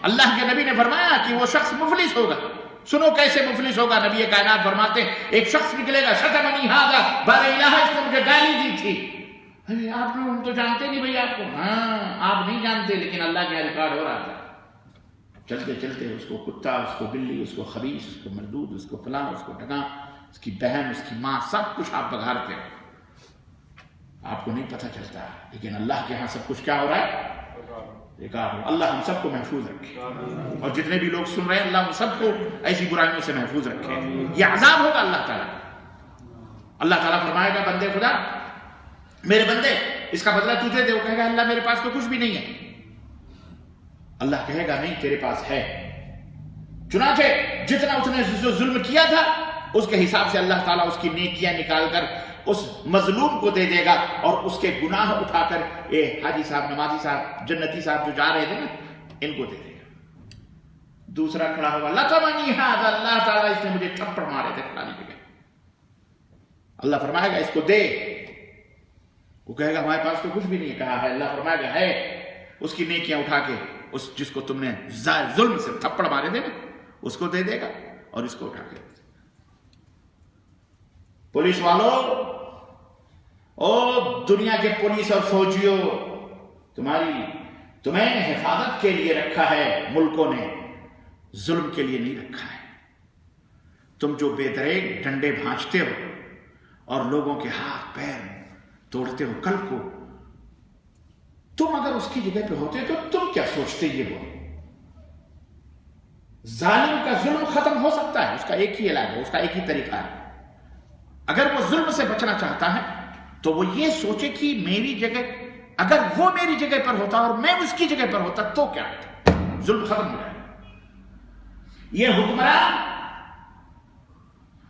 اللہ کے نبی نے فرمایا کہ وہ شخص مفلس ہوگا۔ سنو کیسے مفلس ہوگا، نبی کائنات فرماتے ہیں ایک شخص نکلے گا، شتمنی ھذا بار الہ، اس نے مجھے گالی دی تھی۔ آپ نے، ہم تو جانتے نہیں بھائی آپ کو، ہاں آپ نہیں جانتے، لیکن اللہ کے ریکارڈ ہو رہا تھا۔ چلتے چلتے اس کو کتا، اس کو بلی، اس کو خبیث، اس کو مردود، اس کو فلاں، اس کو ڈھگا، اس کی بہن، اس کی ماں، سب کچھ آپ بگھارتے ہو، آپ کو نہیں پتہ چلتا، لیکن اللہ کے ہاں سب کچھ کیا ہو رہا ہے؟ ریکارڈ ہو۔ اللہ ہم سب کو محفوظ رکھے، اور جتنے بھی لوگ سن رہے ہیں اللہ ہم سب کو ایسی برائیوں سے محفوظ رکھے۔ یہ عذاب ہوگا اللہ تعالیٰ، اللہ تعالیٰ فرمائے گا بندے خدا، میرے بندے اس کا بدلہ تجھے دے۔ وہ کہے گا اللہ میرے پاس تو کچھ بھی نہیں ہے۔ اللہ کہے گا نہیں، تیرے پاس ہے۔ چنانچہ جتنا اس نے ظلم کیا تھا اس کے حساب سے اللہ تعالیٰ اس کی نیکیاں نکال کر اس مظلوم کو دے دے گا، اور اس کے گناہ اٹھا کر حاجی صاحب، نمازی صاحب، جنتی صاحب جو جا رہے تھے نا، ان کو دے دے گا۔ دوسرا کھڑا ہوگا، لَطَمَنِي هَذَا، اللہ تعالیٰ اس نے مجھے تھپڑ مارے تھے فلانی جگہ، اللہ فرمائے گا اس کو دے۔ وہ کہے گا ہمارے پاس تو کچھ بھی نہیں کہا ہے، اللہ فرمائے گا ہے، اس کی نیکیاں اٹھا کے اس جس کو تم نے ظلم سے تھپڑ مارے تھے نا، اس کو دے دے گا، اور اس کو اٹھا کے۔ پولیس والوں، او دنیا کے پولیس اور فوجیوں، تمہیں حفاظت کے لیے رکھا ہے ملکوں نے، ظلم کے لیے نہیں رکھا ہے۔ تم جو بے دریغ ڈنڈے بھانچتے ہو اور لوگوں کے ہاتھ پیر توڑتے ہو، کل کو تم اگر اس کی جگہ پہ ہوتے تو تم کیا سوچتے؟ یہ وہ ظالم کا ظلم ختم ہو سکتا ہے، اس کا ایک ہی علاج ہے، اس کا ایک ہی طریقہ ہے۔ اگر وہ ظلم سے بچنا چاہتا ہے تو وہ یہ سوچے کہ میری جگہ، اگر وہ میری جگہ پر ہوتا اور میں اس کی جگہ پر ہوتا تو کیا ہوتا، ظلم ختم ہو جائے۔ یہ حکمران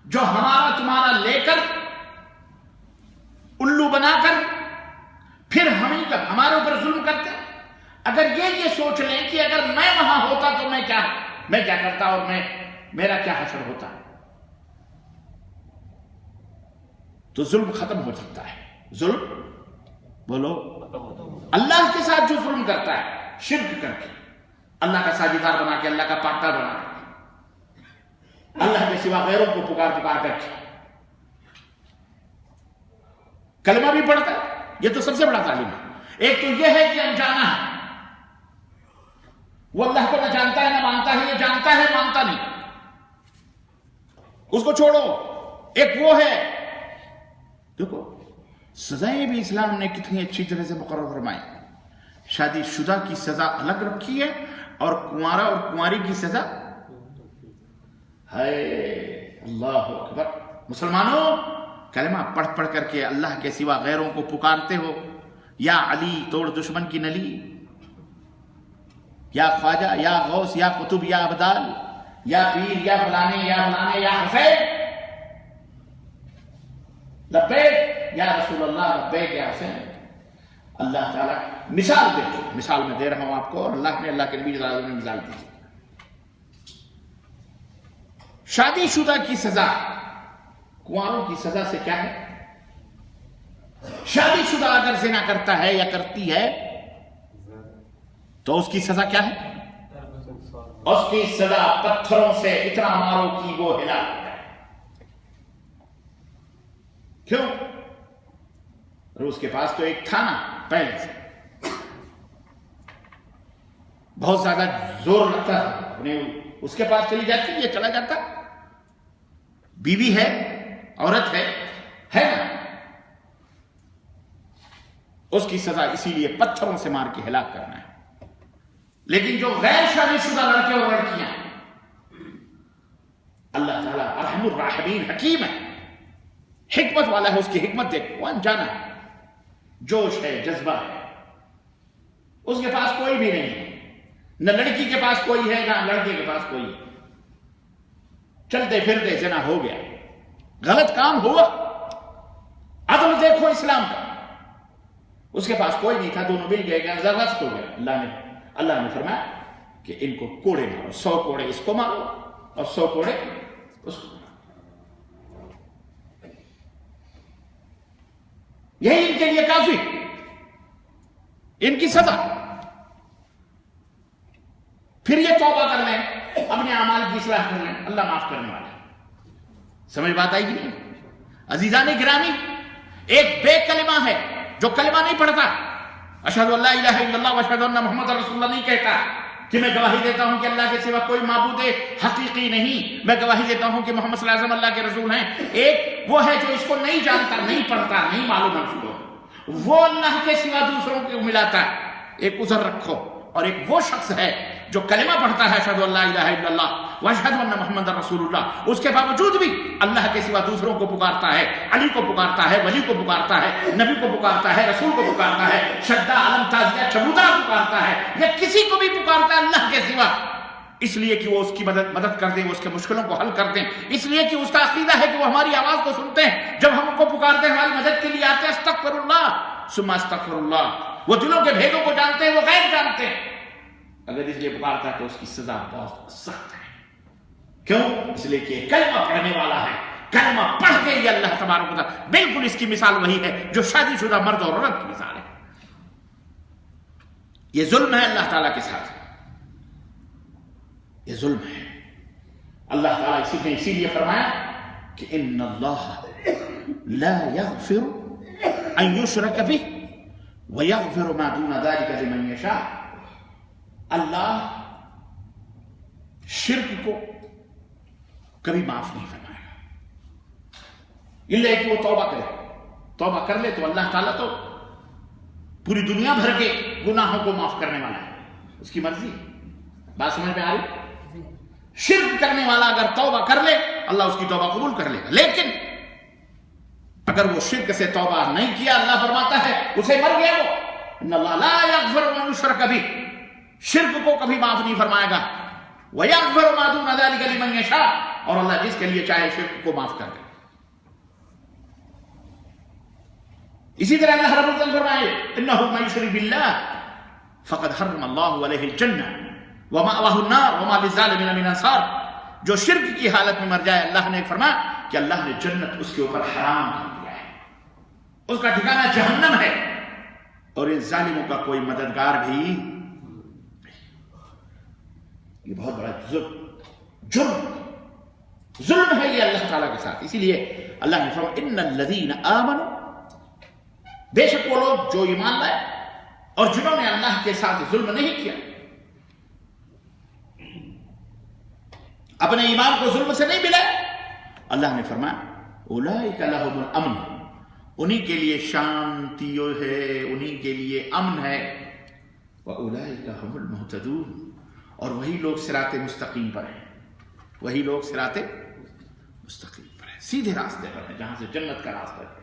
جو ہمارا تمہارا لے کر الو بنا کر پھر ہمارے اوپر ظلم کرتے، اگر یہ سوچ لیں کہ اگر میں وہاں ہوتا تو میں کیا کرتا اور میرا کیا حشر ہوتا، تو ظلم ختم ہو سکتا ہے۔ ظلم بولو، اللہ کے ساتھ جو ظلم کرتا ہے شرک کر کے، اللہ کا ساجدار بنا کے، اللہ کا پارٹنر بنا کے، اللہ کے سوا غیروں کو پکار پکار کر کے کلمہ بھی پڑھتا ہے. یہ تو سب سے بڑا ظالم ہے. ایک تو یہ ہے کہ انجانا ہے، وہ اللہ کو نہ جانتا ہے نہ مانتا ہے، یہ جانتا ہے مانتا نہیں، اس کو چھوڑو. ایک وہ ہے، دیکھو سزائیں بھی اسلام نے کتنی اچھی طرح سے مقرر فرمائی. شادی شدہ کی سزا الگ رکھی ہے اور کنوارا اور کنواری کی سزا ہے. اللہ اکبر. مسلمانوں، کلمہ پڑھ پڑھ کر کے اللہ کے سوا غیروں کو پکارتے ہو. یا علی توڑ دشمن کی نلی، یا خواجہ، یا غوث، یا قطب، یا ابدال، یا پیر، یا فلانے، یا فلانے، یا حسین. لبیک یا رسول اللہ، لبیک یا حسین. اللہ تعالیٰ مثال دیکھو، مثال میں دے رہا ہوں آپ کو، اور اللہ نے، اللہ کے نبی صلی اللہ علیہ وسلم نے مثال دی. شادی شدہ کی سزا کنواروں کی سزا سے کیا ہے؟ شادی شدہ اگر زنا کرتا ہے یا کرتی ہے تو اس کی سزا کیا ہے؟ اس کی سزا پتھروں سے اتنا مارو کہ وہ ہلا ہے. کیوں؟ اور اس کے پاس تو ایک تھا نا پہلے سے، بہت زیادہ زور لگتا ہے، اس کے پاس چلی جاتی، یہ چلا جاتا. بیوی ہے، عورت ہے نا، اس کی سزا اسی لیے پتھروں سے مار کے ہلاک کرنا ہے. لیکن جو غیر شادی شدہ لڑکے اور لڑکیاں، اللہ تعالیٰ ارحم الراحمین حکیم ہے، حکمت والا ہے. اس کی حکمت دیکھو، وہ انجانا ہے، جوش ہے، جذبہ ہے. اس کے پاس کوئی بھی نہیں ہے، نہ لڑکی کے پاس کوئی ہے نہ لڑکے کے پاس کوئی ہے. چلتے پھرتے زنا ہو گیا، غلط کام ہوا. عدل دیکھو اسلام کا، اس کے پاس کوئی نہیں تھا، دونوں مل گئے، زبردست ہو گیا. اللہ نے فرمایا کہ ان کو کوڑے مارو، 100 کوڑے اس کو مارو اور 100 کوڑے اس کو. یہی ان کے لیے کافی، ان کی سزا. پھر یہ توبہ کر لیں، اپنے اعمال کی اصلاح کر لیں، اللہ معاف کرنے والا ہے. سمجھ بات آئی گی؟ عزیزان گرامی، ایک بے کلمہ ہے جو کلمہ نہیں پڑھتا، اشہد ان لا الہ الا اللہ واشہد ان محمد رسول اللہ نہیں کہتا کہ میں گواہی دیتا ہوں کہ اللہ کے سوا کوئی معبود حقیقی نہیں، میں گواہی دیتا ہوں کہ محمد صلی اللہ علیہ وسلم اللہ کے رسول ہیں. ایک وہ ہے جو اس کو نہیں جانتا، نہیں پڑھتا، نہیں معلوم ہے اس کو، وہ اللہ کے سوا دوسروں کو ملاتا ہے. ایک عذر رکھو. اور ایک وہ شخص ہے جو کلمہ پڑھتا ہے اشہد ان لا الہ الا اللہ واشہد ان محمد رسول اللہ، اس کے باوجود بھی اللہ کے سوا دوسروں کو پکارتا ہے، علی کو پکارتا ہے، ولی کو پکارتا ہے، نبی کو پکارتا ہے، رسول کو پکارتا ہے، شدہ عالم تازیہ چبوترا پکارتا ہے، یا کسی کو بھی پکارتا ہے اللہ کے سوا، اس لیے کہ وہ اس کی مدد کر دیں، اس کے مشکلوں کو حل کر دیں. اس لیے کہ اس کا عقیدہ ہے کہ وہ ہماری آواز کو سنتے ہیں، جب ہم ان کو پکارتے ہیں ہماری مدد کے لیے آتے ہیں. استغفر اللہ ثم استغفر اللہ. وہ دلوں کے بھیدوں کو جانتے ہیں، وہ غیب جانتے ہیں. اگر اس لیے پکارتا ہے تو اس کی سزا بہت سخت ہے. کیوں؟ اس لیے کہ کلمہ پڑھنے والا ہے، کلمہ پڑھ کے یہ اللہ تبارک و تعالیٰ. بالکل اس کی مثال وہی ہے جو شادی شدہ مرد اور عورت کی مثال ہے. یہ ظلم ہے اللہ تعالیٰ کے ساتھ، یہ ظلم ہے. اللہ تعالیٰ اسی لیے فرمایا کہ ان اللہ لا یغفر ان یشرک بہ ویغفر ما دون ذلک لمن یشاء. اللہ شرک کو کبھی معاف نہیں فرمائے گا الا کہ وہ توبہ کرے. توبہ کر لے تو اللہ تعالیٰ تو پوری دنیا بھر کے گناہوں کو معاف کرنے والا ہے، اس کی مرضی. بات سمجھ میں آ رہی؟ شرک کرنے والا اگر توبہ کر لے اللہ اس کی توبہ قبول کر لے گا، لیکن اگر وہ شرک سے توبہ نہیں کیا اللہ فرماتا ہے اسے مر گیا. وہ ان اللہ لا یغفر ان یشرک بہ، شرک کو کبھی معاف نہیں فرمائے گا. وَيَغْفِرُ مَا دُونَ ذَلِكَ لِمَن يَشَاءُ، اور اللہ جس کے لیے چاہے شرک کو معاف کر دے. اسی طرح اللہ رب العزت فرمائے انه من يشرك بالله فقد حرم الله عليه الجنة ومأواه النار وما للظالمين من انصار. جو شرک کی حالت میں مر جائے اللہ نے فرمایا کہ اللہ نے جنت اس کے اوپر حرام کر دیا ہے، اس کا ٹھکانہ جہنم ہے، اور ان ظالموں کا کوئی مددگار بھی. یہ بہت بڑا جرم. ظلم ہے یہ اللہ تعالیٰ کے ساتھ. اسی لیے اللہ نے فرمایا ان الذین آمنوا، بے شک وہ لوگ جو ایمان لائے اور جنہوں نے اللہ کے ساتھ ظلم نہیں کیا، اپنے ایمان کو ظلم سے نہیں ملایا. اللہ نے فرمایا اولئک لہم الامن، انہی کے لیے شانتی ہے، انہی کے لیے امن ہے. واولئک هم المہتدون، اور وہی لوگ صراط مستقیم پر ہیں، وہی لوگ صراط مستقیم پر ہیں، سیدھے راستے پر ہیں جہاں سے جنت کا راستہ ہے.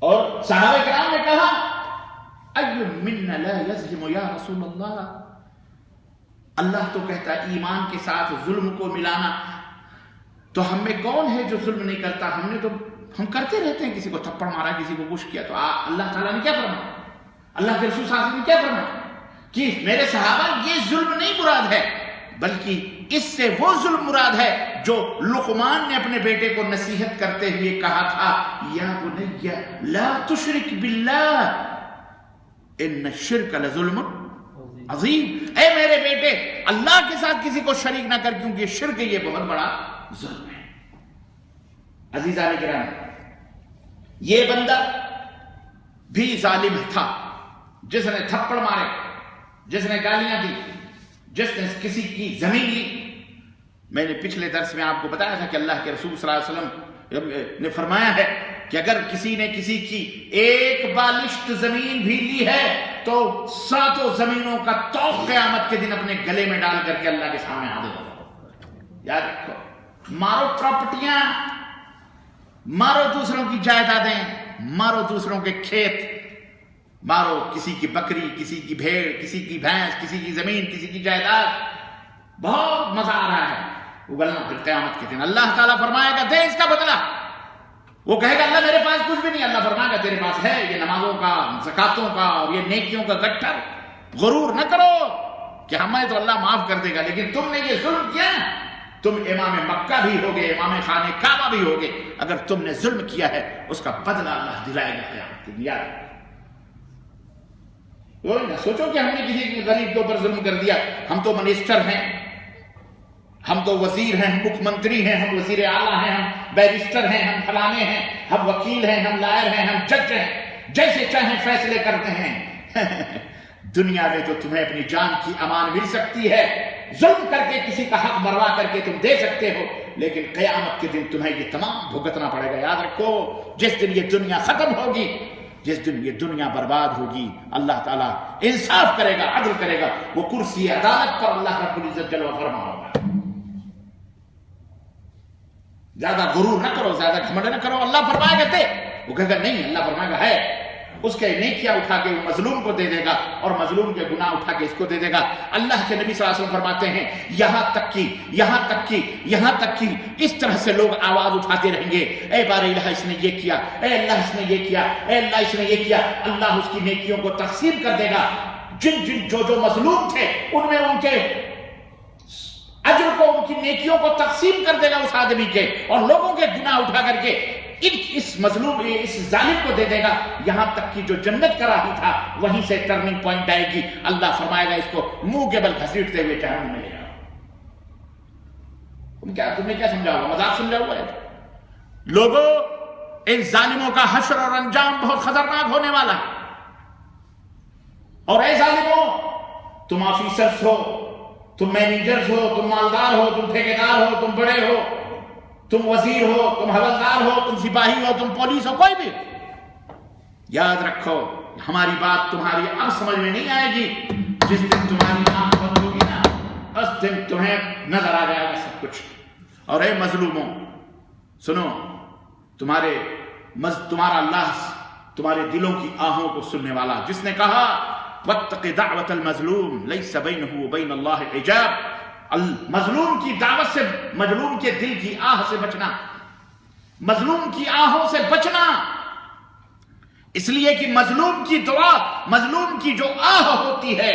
اور صحابہ کرام نے کہا ای منا لا یظلم یا رسول اللہ، اللہ تو کہتا ہے ایمان کے ساتھ ظلم کو ملانا، تو ہم میں کون ہے جو ظلم نہیں کرتا؟ ہم کرتے رہتے ہیں، کسی کو تھپڑ مارا، کسی کو کچھ کیا. تو اللہ تعالیٰ نے کیا فرمایا، اللہ کے رسول صلی اللہ علیہ وسلم نے کیا فرمایا کہ میرے صحابہ یہ ظلم نہیں مراد ہے، بلکہ اس سے وہ ظلم مراد ہے جو لقمان نے اپنے بیٹے کو نصیحت کرتے ہوئے کہا تھا یا بنی لا تشرک باللہ ان الشرک لظلم عظیم. اے میرے بیٹے اللہ کے ساتھ کسی کو شریک نہ کر، کیونکہ شرک یہ بہت بڑا ظلم ہے. عزیزان کرام، یہ بندہ بھی ظالم تھا، جس نے تھپڑ مارے، جس نے گالیاں دی، جس نے کسی کی زمین لی. میں نے پچھلے درس میں آپ کو بتایا تھا کہ اللہ کے رسول صلی اللہ علیہ وسلم نے فرمایا ہے کہ اگر کسی نے کسی کی ایک بالشت زمین بھی لی ہے تو 7 زمینوں کا توق قیامت کے دن اپنے گلے میں ڈال کر کے اللہ کے سامنے حاضر ہوگا. یاد رکھو، مارو پراپرٹیاں، مارو دوسروں کی جائیدادیں، مارو دوسروں کے کھیت، مارو کسی کی بکری، کسی کی بھیڑ، کسی کی بھینس، کسی کی زمین، کسی کی جائیداد، بہت مزہ آ رہا ہے اگلنا. پھر قیامت کے دن اللہ تعالیٰ فرمائے گا دے اس کا بدلہ. وہ کہے گا اللہ میرے پاس کچھ بھی نہیں. اللہ فرمائے گا تیرے پاس ہے یہ نمازوں کا، زکاتوں کا اور یہ نیکیوں کا گٹھر. غرور نہ کرو کہ ہمیں تو اللہ معاف کر دے گا، لیکن تم نے یہ ظلم کیا، تم امام مکہ بھی ہوگے، امام خانہ کعبہ بھی ہوگے، اگر تم نے ظلم کیا ہے اس کا بدلہ اللہ دلائے گا قیامت کے دن. یاد نہ سوچو کہ ہم نے کسی غریب کے اوپر ظلم کر دیا. ہم تو منسٹر ہیں، ہم تو وزیر ہیں، ہم مکھ منتری ہیں، ہم وزیر اعلیٰ ہیں، ہم بیرسٹر ہیں، ہم فلانے ہیں، ہم وکیل ہیں، ہم لائر ہیں، ہم جج ہیں، جیسے چاہیں فیصلے کرتے ہیں. دنیا میں تو تمہیں اپنی جان کی امان مل سکتی ہے، ظلم کر کے کسی کا حق مروا کر کے تم دے سکتے ہو، لیکن قیامت کے دن تمہیں یہ تمام بھگتنا پڑے گا. یاد رکھو جس دن یہ دنیا ختم ہوگی، جس دن یہ دنیا برباد ہوگی، اللہ تعالیٰ انصاف کرے گا، عدل کرے گا. وہ کرسی عدالت پر اللہ رب العزت جلوہ فرما ہوگا. زیادہ غرور نہ کرو، زیادہ گھمنڈ نہ کرو. اللہ فرمائے گا دے، وہ کہے گا نہیں. اللہ فرمائے گا ہے. اس کے نیکیاں اٹھا کے وہ مظلوم کو دے دے گا اور مظلوم کے گناہ اٹھا کے اس کو دے دے گا. اللہ کے نبی صلی اللہ علیہ وسلم فرماتے ہیں یہاں تک کہ اس طرح سے لوگ آواز اٹھاتے رہیں گے اے بار الہ اس نے یہ کیا، اے اللہ اس نے یہ کیا، اے اللہ اس نے یہ کیا. اللہ اس کی نیکیوں کو تقسیم کر دے گا. جو مظلوم تھے ان میں ان کے اجر کو، ان کی نیکیوں کو تقسیم کر دے گا اس آدمی کے، اور لوگوں کے گناہ اٹھا کر کے اس مظلوم اس ظالم کو دے دے گا. یہاں تک کہ جو جنت کا راہی تھا وہیں سے ٹرننگ پوائنٹ آئے گی. اللہ فرمائے گا اس کو منہ کے بل گھسیٹتے ہوئے جہنم میں لے جاؤ. تم نے کیا سمجھا ہوا؟ مذاق سمجھا ہوا ہے؟ لوگوں، ان ظالموں کا حشر اور انجام بہت خطرناک ہونے والا ہے. اور اے ظالموں، تم آفیسرز ہو، تم مینیجرز ہو، تم مالدار ہو، تم ٹھیکیدار ہو، تم بڑے ہو، تم وزیر ہو، تم حوالدار ہو، تم سپاہی ہو، تم پولیس ہو، کوئی بھی، یاد رکھو ہماری بات تمہاری اب سمجھ میں نہیں آئے گی. جس دن تمہاری آنکھ بند ہوگی نا، اس دن تمہیں نظر آ جائے گا سب کچھ. اور اے مظلوموں سنو، تمہارا اللہ تمہارے دلوں کی آہوں کو سننے والا، جس نے کہا واتق دعوت المظلوم لیس بینہ وبین اللہ حجاب. مظلوم کی دعوت سے، مظلوم کے دل کی آہ سے بچنا، مظلوم کی آہوں سے بچنا، اس لیے کہ مظلوم کی دعا، مظلوم کی جو آہ ہوتی ہے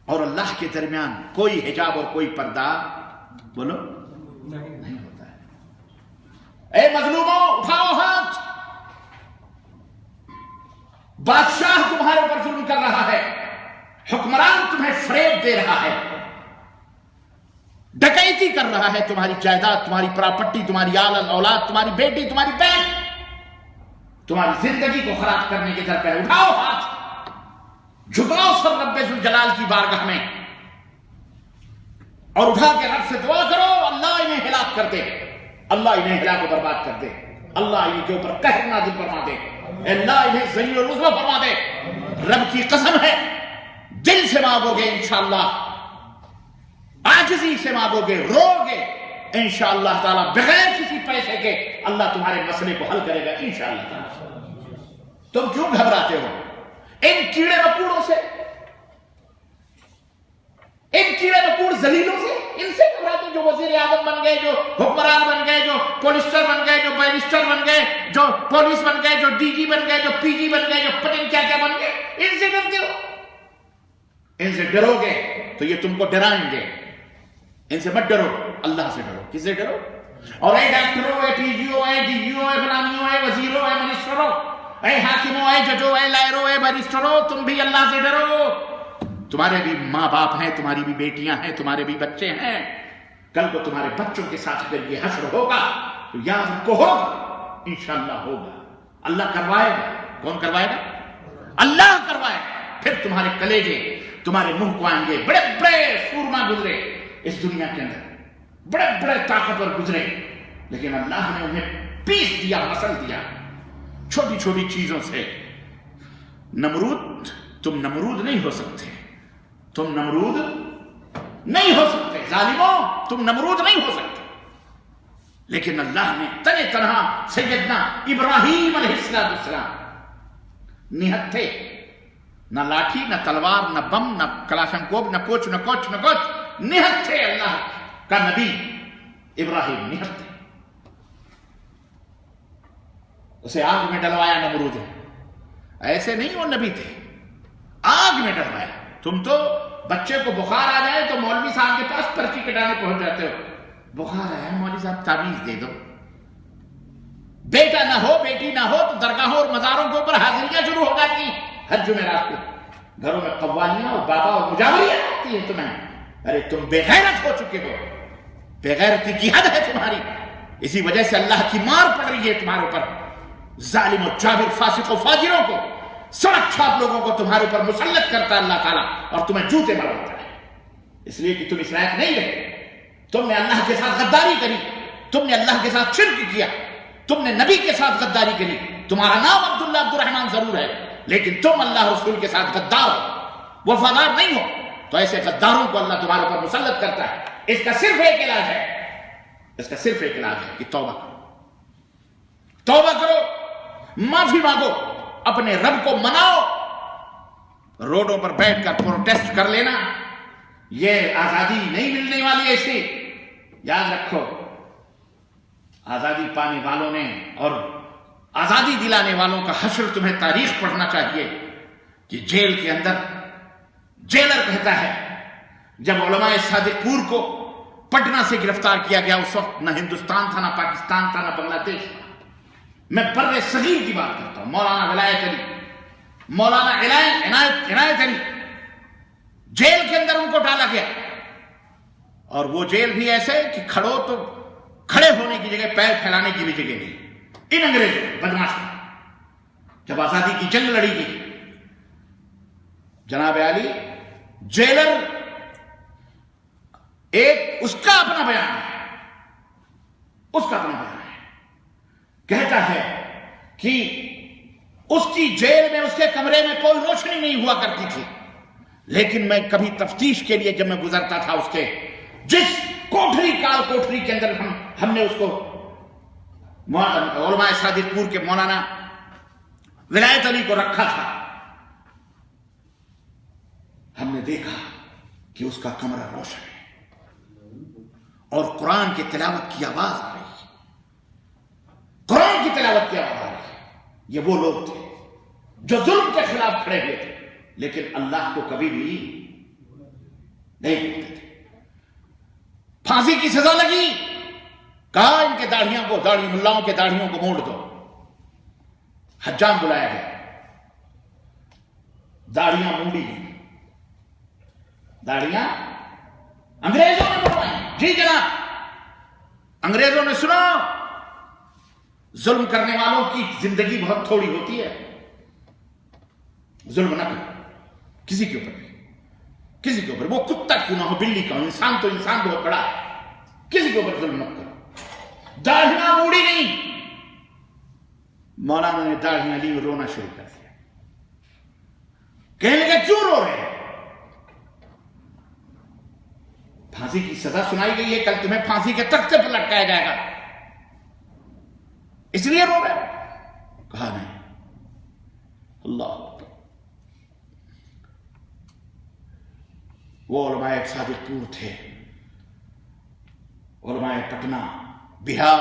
اور اللہ کے درمیان کوئی حجاب اور کوئی پردہ بولو نہیں ہوتا ہے. اے مظلوموں اٹھاؤ ہاتھ. بادشاہ تمہارے اوپر ظلم کر رہا ہے، حکمران تمہیں فریب دے رہا ہے، ڈکیتی کر رہا ہے تمہاری جائیداد، تمہاری پراپرٹی، تمہاری اولاد، تمہاری بیٹی، تمہاری بہن، تمہاری زندگی کو خراب کرنے کے در پہ اٹھاؤ ہاتھ، جھکاؤ سر رب ذوالجلال کی بارگاہ میں اور اٹھا کے رب سے دعا کرو اللہ انہیں ہلاک کر دے، اللہ انہیں ہلاک و برباد کر دے، اللہ ان کے اوپر قہر نازل فرما دے، اللہ انہیں ذلیل و رسوا فرما دے۔ رب کی قسم ہے دل سے مانگو گے انشاءاللہ، عاجزی سے مانگو گے، رو گے، انشاءاللہ تعالی بغیر کسی پیسے کے اللہ تمہارے مسئلے کو حل کرے گا انشاءاللہ تعالی۔ تم کیوں گھبراتے ہو ان کیڑے مکوڑوں سے، ان کیڑے مکوڑ ذلیلوں سے؟ ان سے گھبراتے جو وزیر اعظم بن گئے، جو حکمران بن گئے، جو پولیسٹر بن گئے، جو بیرسٹر بن گئے، جو پولیس بن گئے، جو ڈی جی بن گئے، جو پی جی بن گئے، جو پتہ کیا کیا بن گئے، ان سے ڈرتے ہو؟ ان سے ڈرو گے تو یہ تم کو ڈرائیں گے، ان سے مت ڈرو، اللہ سے ڈرو۔ کس سے ڈرو؟ اور اے ڈاکٹروں، اے پی جیو، اے ڈی جیو، اے فلانیوں، اے وزیروں، اے منسٹروں، اے حاکموں، اے ججوں، اے لائروں، اے بیرسٹروں، تم بھی اللہ سے ڈرو۔ تمہارے بھی ماں باپ ہیں، تمہاری بھی بیٹیاں ہیں، تمہارے بھی بچے ہیں، کل کو تمہارے بچوں کے ساتھ اگر یہ حشر ہوگا تو یاد رکھو ہوگا، انشاءاللہ ہوگا، اللہ کروائے گا۔ کون کروائے گا؟ اللہ کروائے گا۔ پھر تمہارے کلیجے تمہارے منہ کو آئیں گے، بڑے بڑے سورما گزرے اس دنیا کے اندر، بڑے بڑے طاقتور گزرے، لیکن اللہ نے انہیں پیس دیا، مسل دیا چھوٹی چھوٹی چیزوں سے۔ نمرود، تم نمرود نہیں ہو سکتے، تم نمرود نہیں ہو سکتے، ظالموں تم نمرود نہیں ہو سکتے۔ لیکن اللہ نے تنے تنہا سیدنا ابراہیم علیہ السلام نہتھے، نہ لاٹھی، نہ تلوار، نہ بم، نہ کلاشنکوف، نہ کچھ نہ کچھ نہ کچھ، نہتھے اللہ کا نبی ابراہیم، نہتھے۔ اسے آگ میں ڈلوایا نمرود ہے، ایسے نہیں وہ نبی تھے، آگ میں ڈلوایا۔ تم تو بچے کو بخار آ جائے تو مولوی صاحب کے پاس پرچی کٹانے پہنچ جاتے ہو، بخار آیا مولوی صاحب تعویذ دے دو۔ بیٹا نہ ہو، بیٹی نہ ہو تو درگاہوں اور مزاروں کے اوپر حاضریاں شروع ہو جاتی ہیں ہر جمعرات کو، گھروں میں قوالیاں اور بابا اور مجاوریاں آتی ہیں تمہیں۔ ارے تم بے غیرت ہو چکے ہو، بے غیرتی کی حد ہے تمہاری، اسی وجہ سے اللہ کی مار پڑ رہی ہے تمہارے اوپر، ظالم و جابر، فاسق و فاجروں کو، سڑک چھاپ لوگوں کو تمہارے اوپر مسلط کرتا ہے اللہ تعالیٰ، اور تمہیں جوتے مرواتا ہے، اس لیے کہ تم اس لائق نہیں رہے۔ تم نے اللہ کے ساتھ غداری کری، تم نے اللہ کے ساتھ شرک کیا، تم نے نبی کے ساتھ غداری کری۔ تمہارا نام عبداللہ عبدالرحمن ضرور ہے، لیکن تم اللہ رسول کے ساتھ غدار ہو، وفادار نہیں ہو، تو ایسے غداروں کو اللہ تمہارے اوپر مسلط کرتا ہے۔ اس کا صرف ایک علاج ہے، اس کا صرف ایک علاج ہے کہ توبہ کرو، توبہ کرو، معافی مانگو، اپنے رب کو مناؤ۔ روڈوں پر بیٹھ کر پروٹیسٹ کر لینا یہ آزادی نہیں ملنے والی ایسی، یاد رکھو۔ آزادی پانے والوں نے اور آزادی دلانے والوں کا حشر تمہیں تاریخ پڑھنا چاہیے کہ جیل کے اندر جیلر کہتا ہے، جب علماء صادق پور کو پٹنہ سے گرفتار کیا گیا، اس وقت نہ ہندوستان تھا، نہ پاکستان تھا، نہ بنگلہ دیش تھا، میں بر صغیر کی بات کرتا ہوں، مولانا ولایت علی، مولانا عنایت علی، جیل کے اندر ان کو ڈالا گیا، اور وہ جیل بھی ایسے کہ کھڑو تو کھڑے ہونے کی جگہ، پیر پھیلانے کی بھی جگہ نہیں۔ ان انگریزوں بدماشوں جب آزادی کی جنگ لڑی گئی، جناب علی جیلر ایک اس کا اپنا بیان ہے، اس کا اپنا بیان ہے، کہتا ہے کہ اس کی جیل میں، اس کے کمرے میں کوئی روشنی نہیں ہوا کرتی تھی، لیکن میں کبھی تفتیش کے لیے جب میں گزرتا تھا، اس کے جس کوٹھری، کال کوٹھری کے اندر ہم نے اس کو علماء صادق پور کے مولانا ولایت علی کو رکھا تھا، ہم نے دیکھا کہ اس کا کمرہ روشن ہے اور قرآن کی تلاوت کی آواز آ رہی ہے، قرآن کی تلاوت کی آواز آ رہی ہے۔ یہ وہ لوگ تھے جو ظلم کے خلاف کھڑے ہوئے تھے، لیکن اللہ کو کبھی بھی نہیں بولتے تھے۔ پھانسی کی سزا لگی، کہا ان کے داڑھیوں کو، داڑھی ملاؤں کے داڑھیوں کو موڑ دو، حجام بلایا گیا، داڑھیاں موڑی گئی، داڑھیاں انگریزوں نے بنوائی. جی جناب, انگریزوں نے سنا ظلم کرنے والوں کی زندگی بہت تھوڑی ہوتی ہے, ظلم نہ کرو کسی کے اوپر بھی, کسی کے اوپر, وہ کتا کیوں نہ ہو, بلی کا ہو, انسان تو انسان بہت بڑا ہے, کسی کے اوپر ظلم مت کرو. داڑھیاں موڑی نہیں, مولانا نے داڑھیاں لی اور رونا شروع کر دیا. کہنے لگے کیوں رو رہے ہیں؟ پھانسی کی سزا سنائی گئی ہے, کل تمہیں پھانسی کے تختے پر لٹکایا جائے گا, اس لیے رو رہے ہو؟ کہا نہیں. اللہ اکبر. وہ علماء صادق پور تھے, علماء پٹنہ, بہار,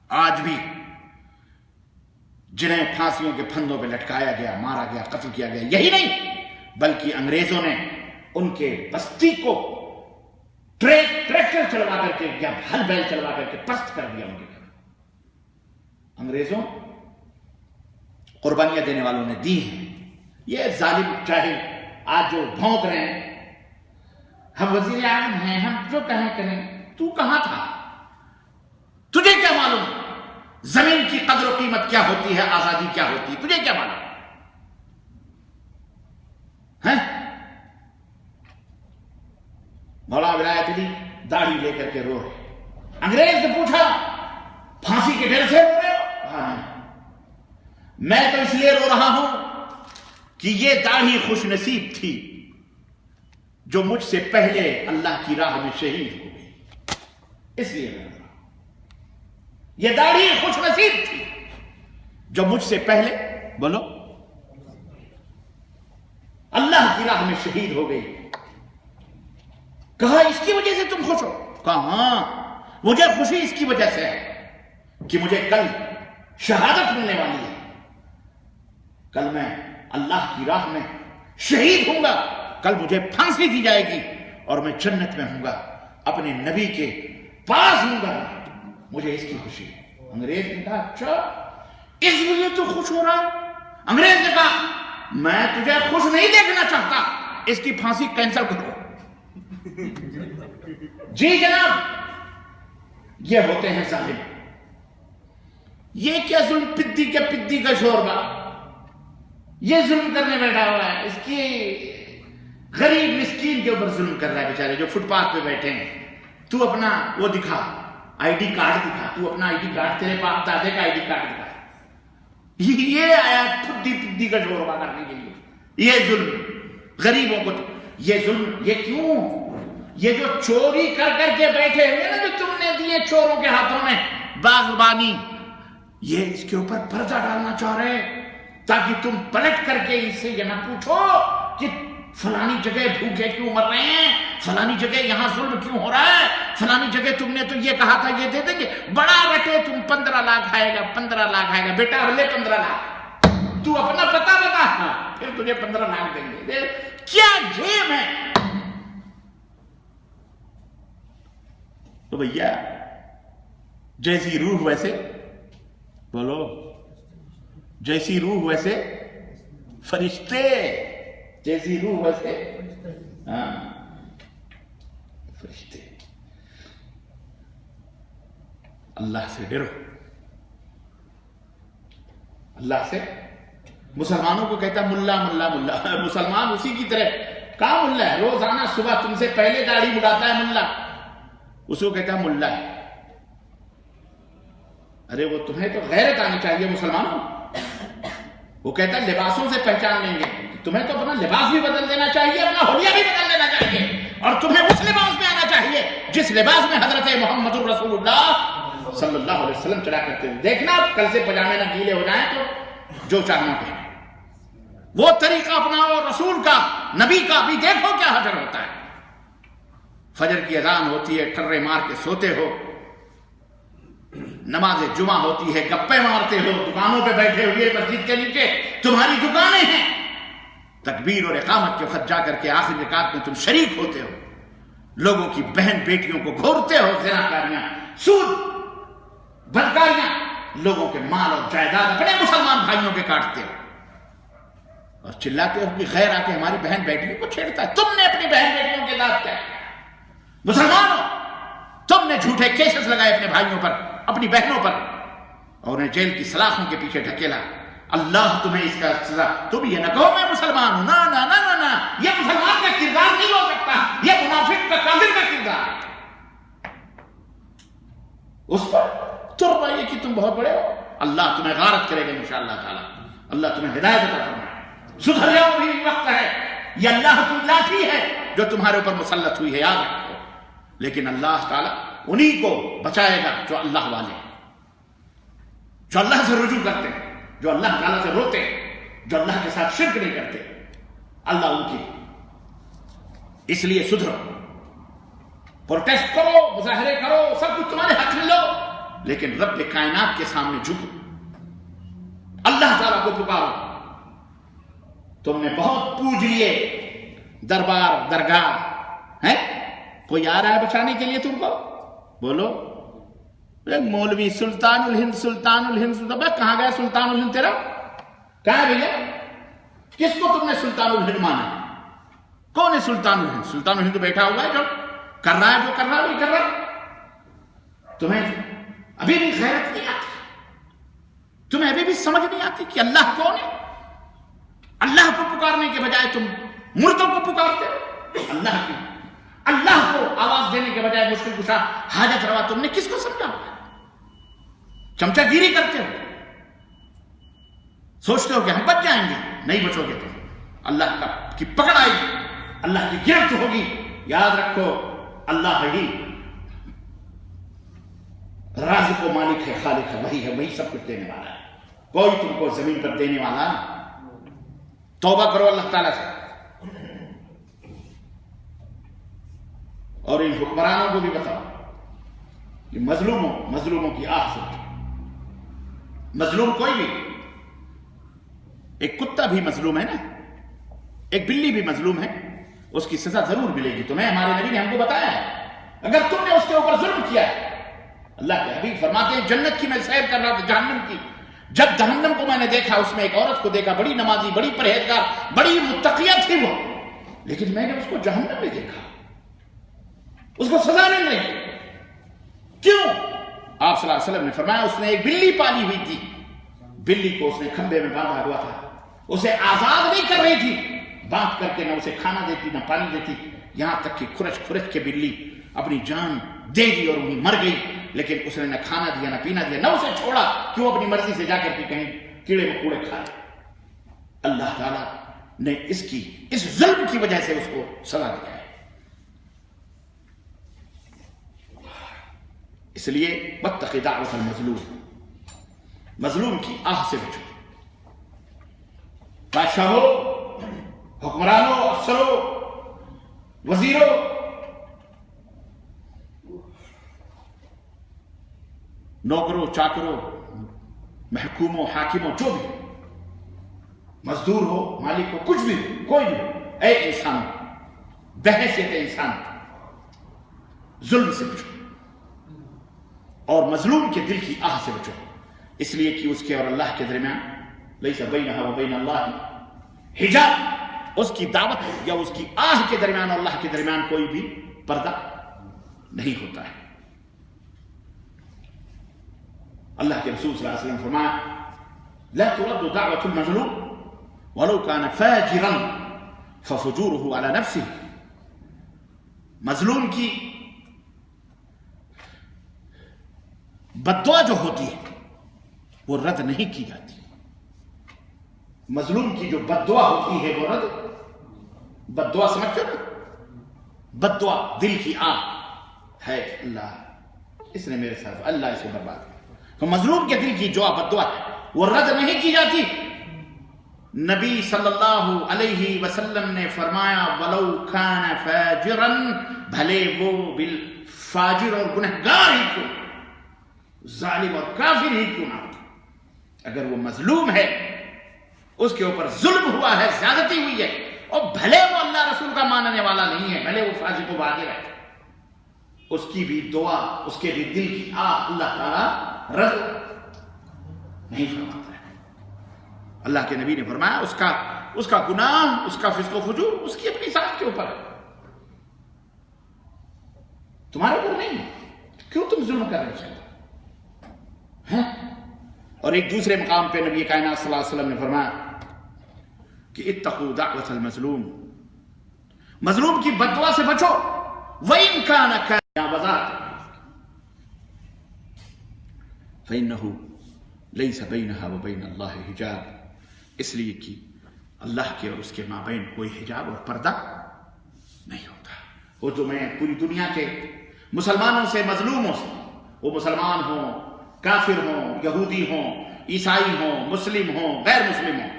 آج بھی, جنہیں پھانسیوں کے پھندوں پہ لٹکایا گیا, مارا گیا, قتل کیا گیا. یہی نہیں بلکہ انگریزوں نے ان کے بستی کو ٹریکٹر چلوا کر کے یا ہل بیل چلوا کر کے پست کر دیا. ان کے گھر انگریزوں قربانیاں دینے والوں نے دی ہیں. یہ ظالم چاہے آج جو بھونک رہے ہیں, ہم وزیر اعظم ہیں, ہم جو کہیں کریں. تو کہاں تھا؟ تجھے کیا معلوم زمین کی قدر و قیمت کیا ہوتی ہے, آزادی کیا ہوتی ہے؟ تجھے کیا معلوم ہے؟ مولانا ولایت علی داڑھی لے کر کے رو رہے. انگریز نے پوچھا پھانسی کے ڈر سے رو رہے ہو؟ کہا نہیں, میں تو اس لیے رو رہا ہوں کہ یہ داڑھی خوش نصیب تھی جو مجھ سے پہلے اللہ کی راہ میں شہید ہو گئی, اس لیے میں رو رہا ہوں. یہ داڑھی خوش نصیب تھی جو مجھ سے پہلے, بولو, اللہ کی راہ میں شہید ہو گئی. کہا اس کی وجہ سے تم خوش ہو؟ کہا ہاں, مجھے خوشی اس کی وجہ سے ہے کہ مجھے کل شہادت ملنے والی ہے. کل میں اللہ کی راہ میں شہید ہوں گا, کل مجھے پھانسی دی جائے گی اور میں جنت میں ہوں گا, اپنے نبی کے پاس ہوں گا. مجھے اس کی خوشی ہے. انگریز نے کہا اچھا اس لیے تو خوش ہو رہا ہے؟ انگریز نے کہا میں تجھے خوش نہیں دیکھنا چاہتا, اس کی پھانسی کینسل کرو. جی جناب, یہ ہوتے ہیں ظالم. یہ کیا ظلم, پدی کے پدی کا شوربہ, یہ ظلم کرنے بیٹھا ہوا ہے. اس کی غریب مسکین کے اوپر ظلم کر رہا ہے بیچارے جو فٹ پاتھ پہ بیٹھے ہیں. تو اپنا وہ دکھا, آئی ڈی کارڈ دکھا, تو اپنا آئی ڈی کارڈ, تیرے باپ دادے کا آئی ڈی کارڈ دکھا. یہ آیا پدی پدی کا شوربہ کرنے کے لیے. یہ ظلم غریبوں کو, یہ ظلم, یہ کیوں؟ یہ جو چوری کر کر کے بیٹھے ہوئے نا, جو تم نے دیے چوروں کے ہاتھوں میں باغبانی, یہ اس کے اوپر پردہ ڈالنا چاہ رہے تاکہ تم پلٹ کر کے اس سے یہ نہ پوچھو کہ فلانی جگہ بھوکے کیوں مر رہے ہیں, فلانی جگہ یہاں ظلم کیوں ہو رہا ہے, فلانی جگہ تم نے تو یہ کہا تھا یہ دے دیں گے, بڑا رٹے تم 15 لاکھ آئے گا, 15 لاکھ آئے گا, بیٹا بھلے 15 لاکھ, تو اپنا پتہ بتا, پھر تجھے 15 لاکھ دیں گے. کیا گیم ہے؟ تو بھیا جیسی روح ویسے, بولو, جیسی روح ویسے فرشتے, جیسی روح ویسے ہاں فرشتے. اللہ سے ڈرو, اللہ سے. مسلمانوں کو کہتا ملا ملا ملا, مسلمان اسی کی طرح کہاں ملا ہے, روزانہ صبح تم سے پہلے داڑھی مڑاتا ہے ملا, اس کو کہتا ہے ملا ہے. ارے وہ تمہیں تو غیرت آنی چاہیے مسلمانوں. وہ کہتا ہے لباسوں سے پہچان لیں گے, تمہیں تو اپنا لباس بھی بدل دینا چاہیے, اپنا حلیہ بھی بدل دینا چاہیے, اور تمہیں اس لباس میں آنا چاہیے جس لباس میں حضرت محمد الرسول اللہ صلی اللہ علیہ وسلم چلا کرتے ہیں. دیکھنا کل سے پجامے نہ گیلے ہو جائیں تو جو چاہنا پہنے, وہ طریقہ اپناؤ رسول کا, نبی کا. بھی دیکھو کیا حجر ہوتا ہے, فجر کی اذان ہوتی ہے, ٹھرے مار کے سوتے ہو, نماز جمعہ ہوتی ہے, گپے مارتے ہو, دکانوں پہ بیٹھے ہوئے مسجد کے نیچے تمہاری دکانیں ہیں, تکبیر اور اقامت کے وقت جا کر کے آخری رکعت میں تم شریک ہوتے ہو, لوگوں کی بہن بیٹیوں کو گھورتے ہو, زناکاریاں, سود, بدکاریاں, لوگوں کے مال اور جائیداد اپنے مسلمان بھائیوں کے کاٹتے ہو, اور چلاتے ہو کہ خیر آ کے ہماری بہن بیٹیوں کو چھیڑتا ہے. تم نے اپنی بہن بیٹیوں کے ساتھ کیا, مسلمانوں، تم نے جھوٹے کیسز لگائے اپنے بھائیوں پر، اپنی بہنوں پر، اور انہیں جیل کی سلاخوں کے پیچھے ڈھکیلا. اللہ تمہیں اس کا سزا. تم یہ نہ کہو میں مسلمان ہوں. نا نا نا نا نا، یہ مسلمان کا کردار نہیں ہو سکتا، یہ منافق کا، کافر کا کردار ہے. اس پر تر رہی ہے کہ تم بہت بڑے ہو. اللہ تمہیں غارت کرے گا انشاءاللہ تعالی. اللہ تمہیں ہدایت عطا فرمائے. سدھر جاؤ، بھی وقت ہے. یہ اللہ کی لاٹھی ہے جو تمہارے اوپر مسلط ہوئی ہے، یاد رکھو. لیکن اللہ تعالیٰ انہی کو بچائے گا جو اللہ والے ہیں، جو اللہ سے رجوع کرتے ہیں، جو اللہ تعالیٰ سے روتے ہیں، جو اللہ کے ساتھ شرک نہیں کرتے. اللہ ان کی. اس لیے سدھرو، پروٹیسٹ کرو، مظاہرے کرو، سب کچھ تمہارے حق میں لو، لیکن رب کائنات کے سامنے جھکو، اللہ تعالیٰ کو پکارو. تم نے بہت پوج لیے دربار درگاہ ہے. کوئی آ رہا ہے بچانے کے لیے تم کو؟ بولو. مولوی سلطان الہند، سلطان الہند. کہاں گیا سلطان الہند تیرا؟ کہاں ہے بھیا؟ کس کو تم نے سلطان الہند مانا؟ کون ہے سلطان الہند؟ سلطان الہند بیٹھا ہوا ہے جو کر رہا ہے، جو کر رہا ہے وہی کر رہا ہے. تمہیں ابھی بھی غیرت نہیں آتی، تمہیں ابھی بھی سمجھ نہیں آتی کہ اللہ کون ہے. اللہ کو پکارنے کے بجائے تم مردوں کو پکارتے ہو. اللہ کو آواز دینے کے بجائے مشکل کشا، حاجت روا تم نے کس کو سمجھا ہوا؟ چمچہ گیری کرتے ہو، سوچتے ہو کہ ہم بچ جائیں گے. نہیں بچو گے تم. اللہ کی پکڑ آئے گی، اللہ کی گرفت ہوگی. یاد رکھو اللہ ہی رازق و مالک ہے، خالق ہے، وہی ہے، وہی سب کچھ دینے والا ہے. کوئی تم کو زمین پر دینے والا. توبہ کرو اللہ تعالیٰ سے. اور ان حکمرانوں کو بھی بتاؤ کہ مظلوموں کی آہ سے بچو. مظلوم کوئی بھی، ایک کتا بھی مظلوم ہے نا، ایک بلی بھی مظلوم ہے، اس کی سزا ضرور ملے گی تمہیں. ہمارے نبی نے ہم کو بتایا ہے اگر تم نے اس کے اوپر ظلم کیا ہے. اللہ کے حبیب فرماتے ہیں جنت کی میں سیر کر رہا تھا، جہنم کی. جب جہنم کو میں نے دیکھا، اس میں ایک عورت کو دیکھا، بڑی نمازی، بڑی پرہیزگار، بڑی متقیہ تھی وہ، لیکن میں نے اس کو جہنم میں دیکھا، اس کو سزا نہیں ملی. کیوں؟ آپ صلی اللہ علیہ وسلم نے فرمایا اس نے ایک بلی پالی ہوئی تھی، بلی کو اس نے کھمبے میں باندھا ہوا تھا، اسے آزاد نہیں کر رہی تھی، باندھ کر کے نہ اسے کھانا دیتی نہ پانی دیتی، یہاں تک کہ کھرچ کھرچ کے بلی اپنی جان دے دی اور وہیں مر گئی. لیکن اس نے نہ کھانا دیا نہ پینا دیا، نہ اسے چھوڑا کہ وہ اپنی مرضی سے جا کر کے کہیں کیڑے مکوڑے کھائے. اللہ تعالیٰ نے اس ظلم کی وجہ سے اس کو سزا دیا ہے. اس لیے واتق دعوت المظلوم، مظلوم کی آہ سے بچو. بادشاہوں، حکمرانوں، افسروں، وزیروں، نوکروں، چاکروں، محکوموں، حاکموں، جو بھی مزدور ہو، مالک ہو، کچھ بھی ہو، کوئی بھی ہو، اے انسان بحیثیت انسان ظلم سے بچو اور مظلوم کے دل کی آہ سے بچو. اس لیے کہ اس کے اور اللہ کے درمیان لیس بینہا و بین اللہ حجاب، اس کی دعوت یا اس کی آہ کے درمیان اور اللہ کے درمیان کوئی بھی پردہ نہیں ہوتا ہے. اللہ کے رسول صلی اللہ علیہ وسلم فرمایا لا ترد دعوت المظلوم ولو كان فاجرا ففجوره على نفسه. مظلوم کی بددعا جو ہوتی ہے وہ رد نہیں کی جاتی. مظلوم کی جو بددعا ہوتی ہے وہ رد، بددعا سمجھتے ہو نا، بددعا دل کی آہ ہے، اللہ اس نے میرے ساتھ، اللہ اسے برباد کیا. تو مظلوم کے دل کی جو بددعا ہے وہ رد نہیں کی جاتی. نبی صلی اللہ علیہ وسلم نے فرمایا ولو کان فاجرا، بھلے وہ بالفاجر اور گنہگار ہی کیوں، ظالم اور کافر ہی کیوں نہ ہو، اگر وہ مظلوم ہے، اس کے اوپر ظلم ہوا ہے، زیادتی ہوئی ہے، اور بھلے وہ اللہ رسول کا ماننے والا نہیں ہے، بھلے وہ فاسق و فاجر ہے، اس کی بھی دعا، اس کے بھی دل کی آہ اللہ تعالیٰ رد نہیں فرماتا ہے. اللہ کے نبی نے فرمایا اس کا گناہ، اس کا فسق و فجور اس کی اپنی ذات کے اوپر ہے. تمہارے اوپر نہیں ہے، کیوں تم ظلم کر رہے ہیں؟ اور ایک دوسرے مقام پہ نبی کائنات صلی اللہ علیہ وسلم نے فرمایا کہ اتقوا دعوت المظلوم، مظلوم کی بددعا سے بچو، وَإِن كَانَ كَانَ وَذَاتٍ فَإِنَّهُ لَيْسَ بَيْنَهَا وَبَيْنَ اللَّهِ حِجَابٌ، اس لیے کہ اللہ کے اور اس کے مابین کوئی حجاب اور پردہ نہیں ہوتا۔ وہ جو میں پوری دنیا کے مسلمانوں سے، مظلوموں سے، وہ مسلمان ہوں، کافر ہوں، یہودی ہوں، عیسائی ہوں، مسلم ہوں، غیر مسلم ہوں،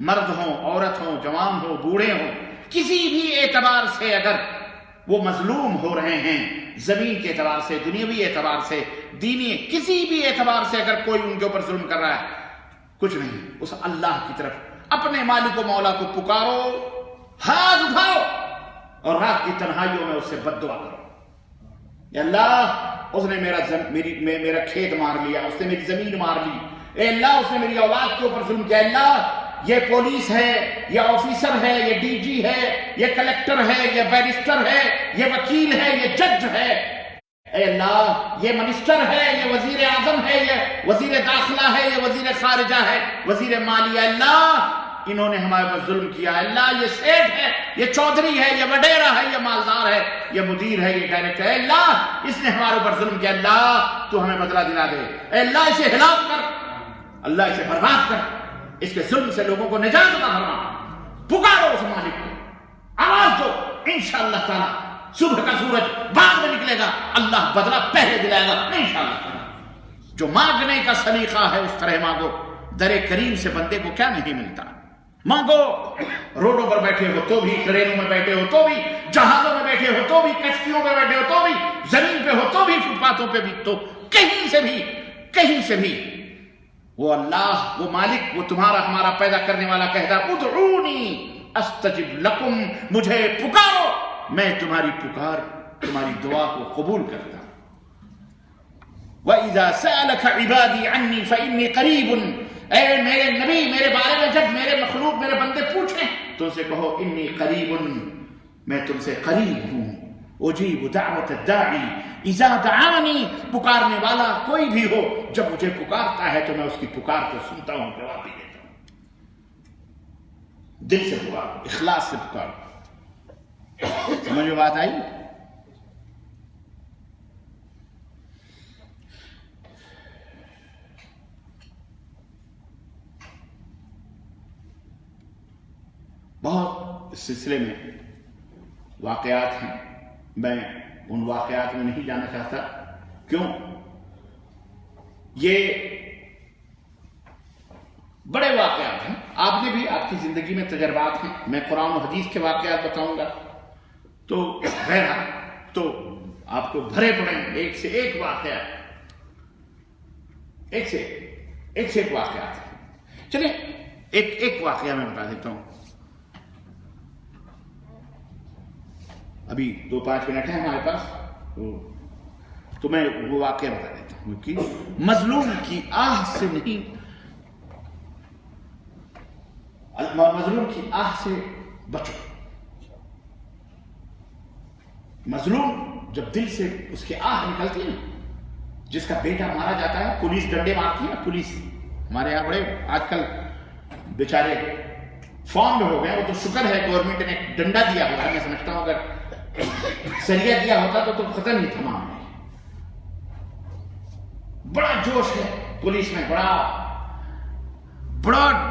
مرد ہوں، عورت ہوں، جوان ہوں، بوڑھے ہوں، کسی بھی اعتبار سے اگر وہ مظلوم ہو رہے ہیں، زمین کے اعتبار سے، دنیاوی اعتبار سے، دینی کسی بھی اعتبار سے اگر کوئی ان کے اوپر ظلم کر رہا ہے، کچھ نہیں، اس اللہ کی طرف اپنے مالک و مولا کو پکارو، ہاتھ اٹھاؤ اور رات کی تنہائیوں میں اس سے بد دعا کرو، اے اللہ اس نے میرا کھیت مار لیا، اس نے میری زمین مار لی، اے اللہ اس نے میری اولاد کے اوپر ظلم کیا، اے اللہ یہ پولیس ہے، یہ آفیسر ہے، یہ ڈی جی ہے، یہ کلیکٹر ہے، یہ بیرسٹر ہے، یہ وکیل ہے، یہ جج ہے، اے اللہ یہ منسٹر ہے، یہ وزیر اعظم ہے، یہ وزیر داخلہ ہے، یہ وزیر خارجہ ہے، وزیر مالیہ، اے اللہ انہوں نے ہمارے پر ظلم کیا، اے اللہ یہ سیٹ ہے، یہ چودھری ہے، یہ وڈیرا ہے، یہ مالدار ہے، یہ مدیر ہے، یہ ڈائریکٹر ہے، اے اللہ اس نے ہمارے اوپر ظلم کیا، اللہ تو ہمیں بدلہ دلا دے، اے اللہ اسے ہلاک کر، اللہ اسے برباد کر، اس کے ظلم سے لوگوں کو نجات عطا فرما، پکارو اس مالک کو، آواز دو، انشاءاللہ تعالی صبح کا سورج بعد میں نکلے گا، اللہ بدلہ پہلے دلائے گا انشاءاللہ تعالی۔ جو مانگنے کا سلیقہ ہے اس طرح مانگو، در کریم سے بندے کو کیا نہیں ملتا، مانگو، روڈوں پر بیٹھے ہو تو بھی، ٹرینوں میں بیٹھے ہو تو بھی، جہازوں میں بیٹھے ہو تو بھی، کشتیوں پہ بیٹھے ہو تو بھی، زمین پہ ہو تو بھی، فٹ پاتھوں پہ بھی، تو کہیں سے بھی وہ اللہ، وہ مالک، وہ تمہارا ہمارا پیدا کرنے والا کہتا ہے ادعونی استجب لکم، مجھے پکارو میں تمہاری پکار، تمہاری دعا کو قبول کرتا ہوں۔ وَإِذَا سَأَلَكَ عِبَادِي عَنِّي فَإِنِّي قَرِيبٌ، اے میرے نبی میرے بارے میں جب میرے مخلوق میرے بندے پوچھیں تو ان سے کہو انی قریب، میں تم سے قریب ہوں، اجیب دعوت الداعی اذا دعانی، پکارنے والا کوئی بھی ہو جب مجھے پکارتا ہے تو میں اس کی پکار کو سنتا ہوں، جواب بھی دیتا ہوں۔ دل سے پکارو، اخلاص سے پکارو، سمجھ میں بات آئی؟ بہت اس سلسلے میں واقعات ہیں، میں ان واقعات میں نہیں جانا چاہتا، کیوں؟ یہ بڑے واقعات ہیں، آپ نے بھی آپ کی زندگی میں تجربات ہیں، میں قرآن و حدیث کے واقعات بتاؤں گا تو بہرحال تو آپ کو بھرے پڑیں، ایک سے ایک واقعہ، ایک سے ایک واقعات ہیں۔ چلیں ایک واقعہ میں بتا دیتا ہوں، ابھی 2-5 منٹ ہے ہمارے پاس، تو میں وہ واقعہ بتا دیتا ہوں کہ مظلوم کی آہ سے نہیں، مظلوم کی آہ سے بچو۔ مظلوم جب دل سے اس کی آہ نکلتی ہے نا، جس کا بیٹا مارا جاتا ہے، پولیس ڈنڈے مارتی ہے نا، پولیس ہمارے یہاں بڑے آج کل بیچارے فارمڈ ہو گئے، وہ تو شکر ہے گورنمنٹ نے ڈنڈا دیا ہوا ہے، میں سمجھتا ہوں اگر سریہ دیا ہوتا تو ختم ہی تھا معاملہ۔ بڑا جوش ہے پولیس میں، بڑا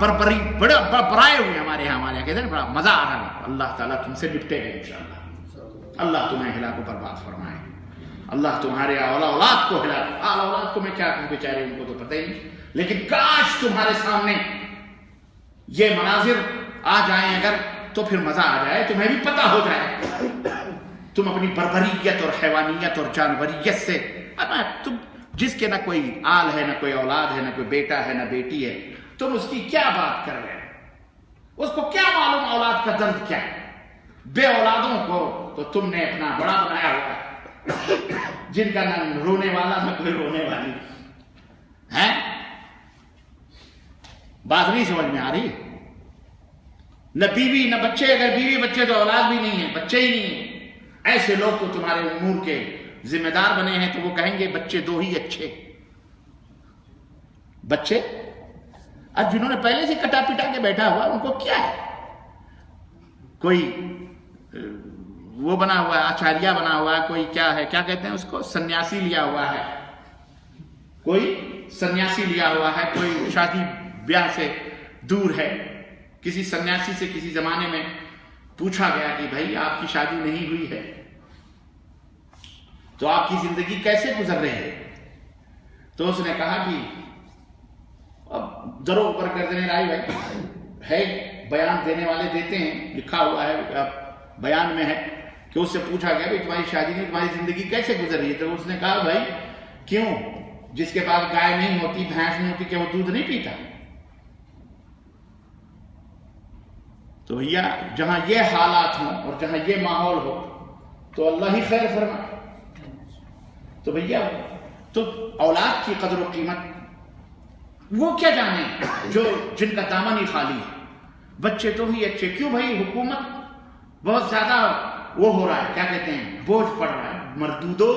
بربری، بڑے برائے ہوئے ہمارے یہاں کہتے ہیں بڑا مزہ آ رہا ہے۔ اللہ تعالیٰ تم سے نپٹے گا انشاءاللہ، اللہ تمہیں ہلاک و برباد فرمائے، اللہ تمہارے اولاد کو ہلاک، اولاد کو میں کیا کہوں، بیچارے ان کو تو پتہ ہی نہیں، لیکن کاش تمہارے سامنے یہ مناظر آ جائیں اگر، تو پھر مزہ آ جائے، تمہیں بھی پتہ ہو جائے، تم اپنی بربریت اور حیوانیت اور جانوریت سے، تم جس کے نہ کوئی آل ہے، نہ کوئی اولاد ہے، نہ کوئی بیٹا ہے، نہ بیٹی ہے، تم اس کی کیا بات کر رہے ہو؟ اس کو کیا معلوم اولاد کا درد کیا ہے؟ بے اولادوں کو تو تم نے اپنا بڑا بنایا ہوا ہے، جن کا نہ رونے والا نہ کوئی رونے والی ہے۔ بات نہیں سمجھ میں آ رہی؟ نہ بیوی نہ بچے، اگر بیوی بچے تو اولاد بھی نہیں ہے، بچے ہی نہیں ہیں، ایسے لوگ تو تمہارے امور کے ذمہ دار بنے ہیں تو وہ کہیں گے بچے دو ہی اچھے. بچے اب جنہوں نے پہلے سے کٹا پٹا کے بیٹھا ہوا ان کو کیا ہے؟ کوئی وہ بنا ہوا ہے، آچاریہ بنا ہوا ہے، کوئی کیا ہے، کیا کہتے ہیں اس کو، سنیاسی لیا ہوا ہے، کوئی سنیاسی لیا ہوا ہے، کوئی شادی بیاہ سے دور ہے. کسی سنیاسی سے کسی زمانے میں پوچھا گیا کہ بھائی آپ کی شادی نہیں ہوئی ہے تو آپ کی زندگی کیسے گزر رہی ہے؟ تو اس نے کہا کہ اب درو اوپر کر دینے رائی بھائی ہے، بیان دینے والے دیتے ہیں، لکھا ہوا ہے بیان میں ہے کہ اس سے پوچھا گیا کہ تمہاری شادی نہیں، تمہاری زندگی کیسے گزر رہی ہے؟ تو اس نے کہا بھائی کیوں، جس کے پاس گائے نہیں ہوتی، بھینس نہیں ہوتی، کہ وہ دودھ نہیں پیتا؟ تو بھیا جہاں یہ حالات ہوں اور جہاں یہ ماحول ہو تو اللہ ہی خیر فرمائے. تو بھیا تو اولاد کی قدر و قیمت وہ کیا جانے جن کا دامن ہی خالی ہے. بچے تو ہی اچھے کیوں بھائی؟ حکومت بہت زیادہ وہ ہو رہا ہے، کیا کہتے ہیں، بوجھ پڑ رہا ہے. مردودو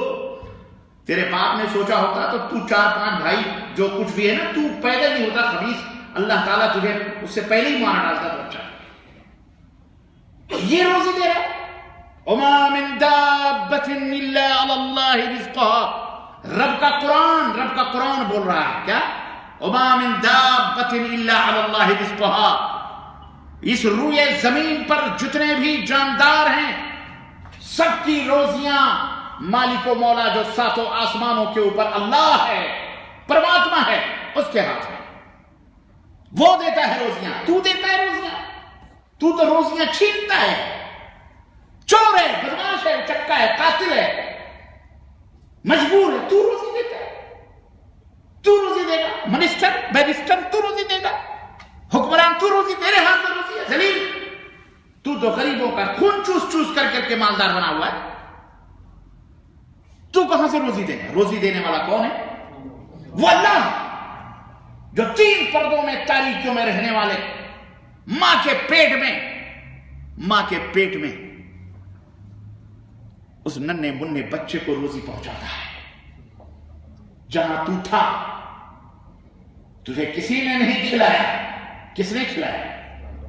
تیرے باپ نے سوچا ہوتا تو 4-5 بھائی جو کچھ بھی ہے نا، تو پیدا نہیں ہوتا خبیث، اللہ تعالیٰ تجھے اس سے پہلے ہی مار ڈالتا تو اچھا. یہ روزی دے رہا ہے. وما من دابۃ الا علی اللہ رزقها. رب کا قرآن بول رہا ہے کیا؟ وما من دابۃ الا علی اللہ رزقها. اس روئے زمین پر جتنے بھی جاندار ہیں سب کی روزیاں مالک و مولا جو ساتوں آسمانوں کے اوپر اللہ ہے، پرماتما ہے، اس کے ہاتھ میں. وہ دیتا ہے روزیاں، تو دیتا ہے روزیاں؟ تو روزیاں چھینتا ہے، چور ہے، بدماش ہے، چکا ہے، قاتل ہے، مجبور ہے. تو روزی دیتا ہے، تو روزی دے گا. منسٹر بیرسٹر تو روزی دے گا، حکمران تو روزی، تیرے ہاتھ میں روزی ہے. ذلیل تو غریبوں کا خون چوس چوس کر کے مالدار بنا ہوا ہے. تو کہاں سے روزی دے گا؟ روزی دینے والا کون ہے؟ وہ اللہ جو 3 پردوں میں تاریکیوں میں رہنے والے ماں کے پیٹ میں اس ننھے منھے بچے کو روزی پہنچاتا ہے. جہاں تو تھا تجھے کسی نے نہیں کھلایا. کس نے کھلایا؟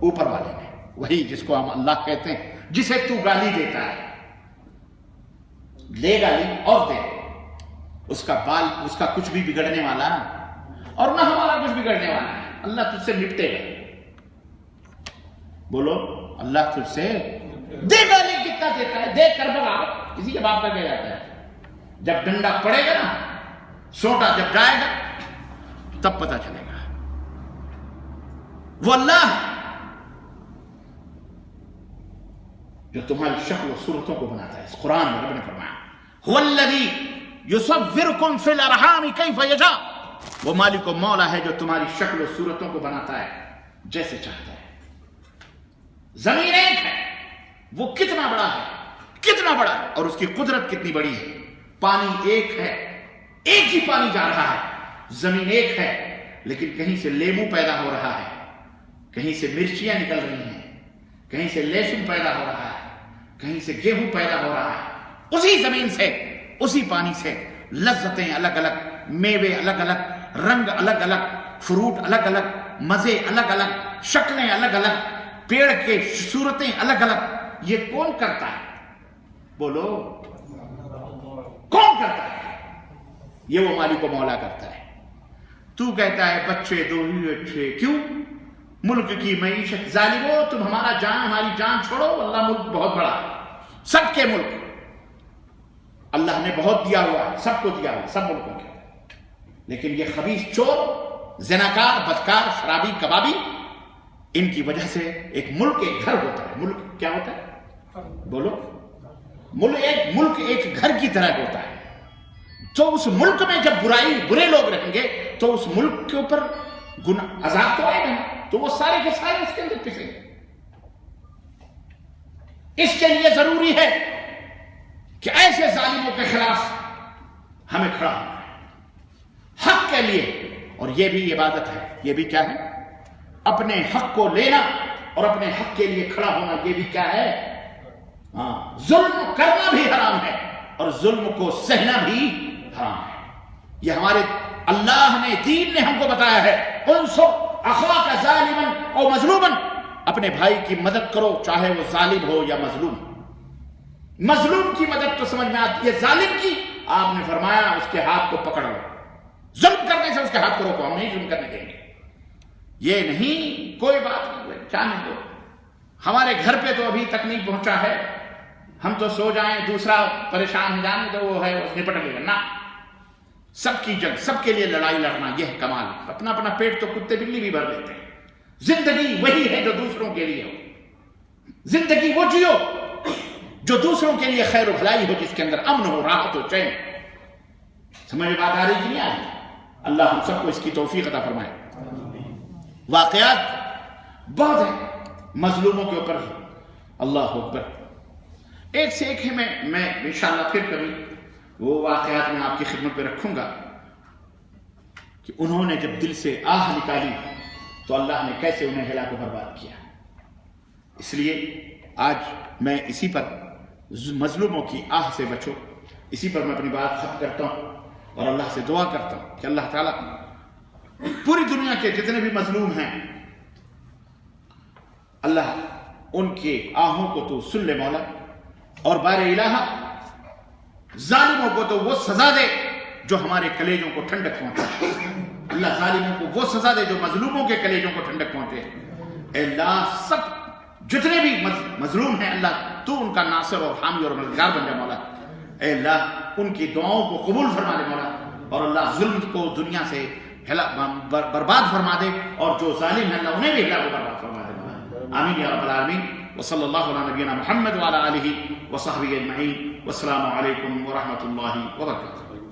اوپر والے نے. وہی جس کو ہم اللہ کہتے ہیں، جسے تو گالی دیتا ہے. لے گالی اور دے، اس کا کچھ بھی بگڑنے والا اور نہ ہمارا کچھ بگڑنے والا ہے. اللہ تجھ سے نپٹے گا. بولو اللہ تجھ سے دے. گالی کتنا دیتا ہے؟ دے کر بگا. کسی کے باپ کا کہہ جاتا ہے جب ڈنڈا پڑے گا نا، سوٹا جب جائے گا تب پتا چلے گا. وہ اللہ جو تمہاری شکل و صورتوں کو بناتا ہے. اس قرآن میں رب نے فرمایا هو الذی یصورکم فی الارحام کیف یشاء. وہ مالک و مولا ہے جو تمہاری شکل و صورتوں کو بناتا ہے جیسے چاہتا ہے. زمین ایک ہے، وہ کتنا بڑا ہے، کتنا بڑا ہے، اور اس کی قدرت کتنی بڑی ہے. پانی ایک ہے، ایک ہی پانی جا رہا ہے. زمین ایک ہے لیکن کہیں سے لیمو پیدا ہو رہا ہے، کہیں سے مرچیاں نکل رہی ہیں، کہیں سے لہسن پیدا ہو رہا ہے، کہیں سے گیہوں پیدا ہو رہا ہے. اسی زمین سے، اسی پانی سے لذتیں الگ الگ، میوے الگ الگ، رنگ الگ الگ، فروٹ الگ الگ، مزے الگ الگ، شکلیں الگ الگ، پیڑ کے صورتیں الگ الگ. یہ کون کرتا ہے؟ بولو کون کرتا ہے؟ یہ وہ مالک و مولا کرتا ہے. تو کہتا ہے بچے دو ہی اچھے. کیوں؟ ملک کی معیشت. ظالمو تم ہماری جان چھوڑو. اللہ ملک بہت بڑا ہے، سب کے ملک اللہ نے بہت دیا ہوا ہے، سب کو دیا ہوا ہے، سب ملکوں کے. لیکن یہ خبیث چور، زناکار، بدکار، شرابی، کبابی، ان کی وجہ سے ایک ملک ایک گھر ہوتا ہے. ملک کیا ہوتا ہے؟ بولو. ملک ایک گھر کی طرح ہوتا ہے. تو اس ملک میں جب برے لوگ رہیں گے تو اس ملک کے اوپر عذاب تو آئے گا، تو وہ سارے کے سارے اس کے اندر پسیں گے. اس کے لیے ضروری ہے کہ ایسے ظالموں کے خلاف ہمیں کھڑا ہونا ہے، حق کے لیے. اور یہ بھی عبادت ہے. یہ بھی کیا ہے؟ اپنے حق کو لینا اور اپنے حق کے لیے کھڑا ہونا. یہ بھی کیا ہے؟ ظلم کرنا بھی حرام ہے اور ظلم کو سہنا بھی حرام ہے. یہ ہمارے اللہ نے، دین نے ہم کو بتایا ہے، انصر اخاک ظالما او مظلوما، اپنے بھائی کی مدد کرو چاہے وہ ظالم ہو یا مظلوم. مظلوم کی مدد تو سمجھ میں آتی ہے، ظالم کی آپ نے فرمایا اس کے ہاتھ کو پکڑ لو، ظلم کرنے سے اس کے ہاتھ کو روکو، ہم نہیں ظلم کرنے دیں گے. یہ نہیں کوئی بات نہیں، جانے دو. ہمارے گھر پہ تو ابھی تک نہیں پہنچا ہے، ہم تو سو جائیں دوسرا پریشان ہو، جانے دو وہ ہے اس نپٹ لے گا. نہ، سب کی جنگ، سب کے لیے لڑائی لڑنا، یہ ہے کمال. اپنا اپنا پیٹ تو کتے بلی بھی بھر لیتے ہیں. زندگی وہی ہے جو دوسروں کے لیے ہو. زندگی وہ جیو جو دوسروں کے لیے خیر و بھلائی ہو، جس کے اندر امن ہو، راحت ہو، چین. سمجھ میں بات آ رہی کہ نہیں آ رہی؟ اللہ ہم سب کو اس کی توفیق عطا فرمائے. واقعات بہت ہیں مظلوموں کے اوپر. اللہ اکبر، ایک سے ایک ہے. میں انشاءاللہ پھر کبھی وہ واقعات میں آپ کی خدمت پہ رکھوں گا کہ انہوں نے جب دل سے آہ نکالی تو اللہ نے کیسے انہیں ہلاک و برباد کیا. اس لیے آج میں اسی پر، مظلوموں کی آہ سے بچو، اسی پر میں اپنی بات ختم کرتا ہوں اور اللہ سے دعا کرتا ہوں کہ اللہ تعالیٰ پوری دنیا کے جتنے بھی مظلوم ہیں، اللہ ان کے آہوں کو تو سن لے مولا، اور بار الہ ظالموں کو تو وہ سزا دے جو ہمارے کلیجوں کو ٹھنڈک پہنچے. اللہ ظالموں کو وہ سزا دے جو مظلوموں کے کلیجوں کو ٹھنڈک پہنچے. اے اللہ سب جتنے بھی مظلوم ہیں، اللہ تو ان کا ناصر اور حامی اور مددگار بن جائے مولا. اے اللہ ان کی دعاؤں کو قبول فرما دے مولا، اور اللہ ظلم کو دنیا سے برباد فرما دے، اور جو ظالم ہیں اللہ انہیں بھی ہلاک و برباد فرما دے مولا. آمین یا رب العالمین. وصلی اللہ علی نبینا محمد وعلی آلہ وصحبہ اجمعین. والسلام علیکم ورحمۃ اللہ وبرکاتہ.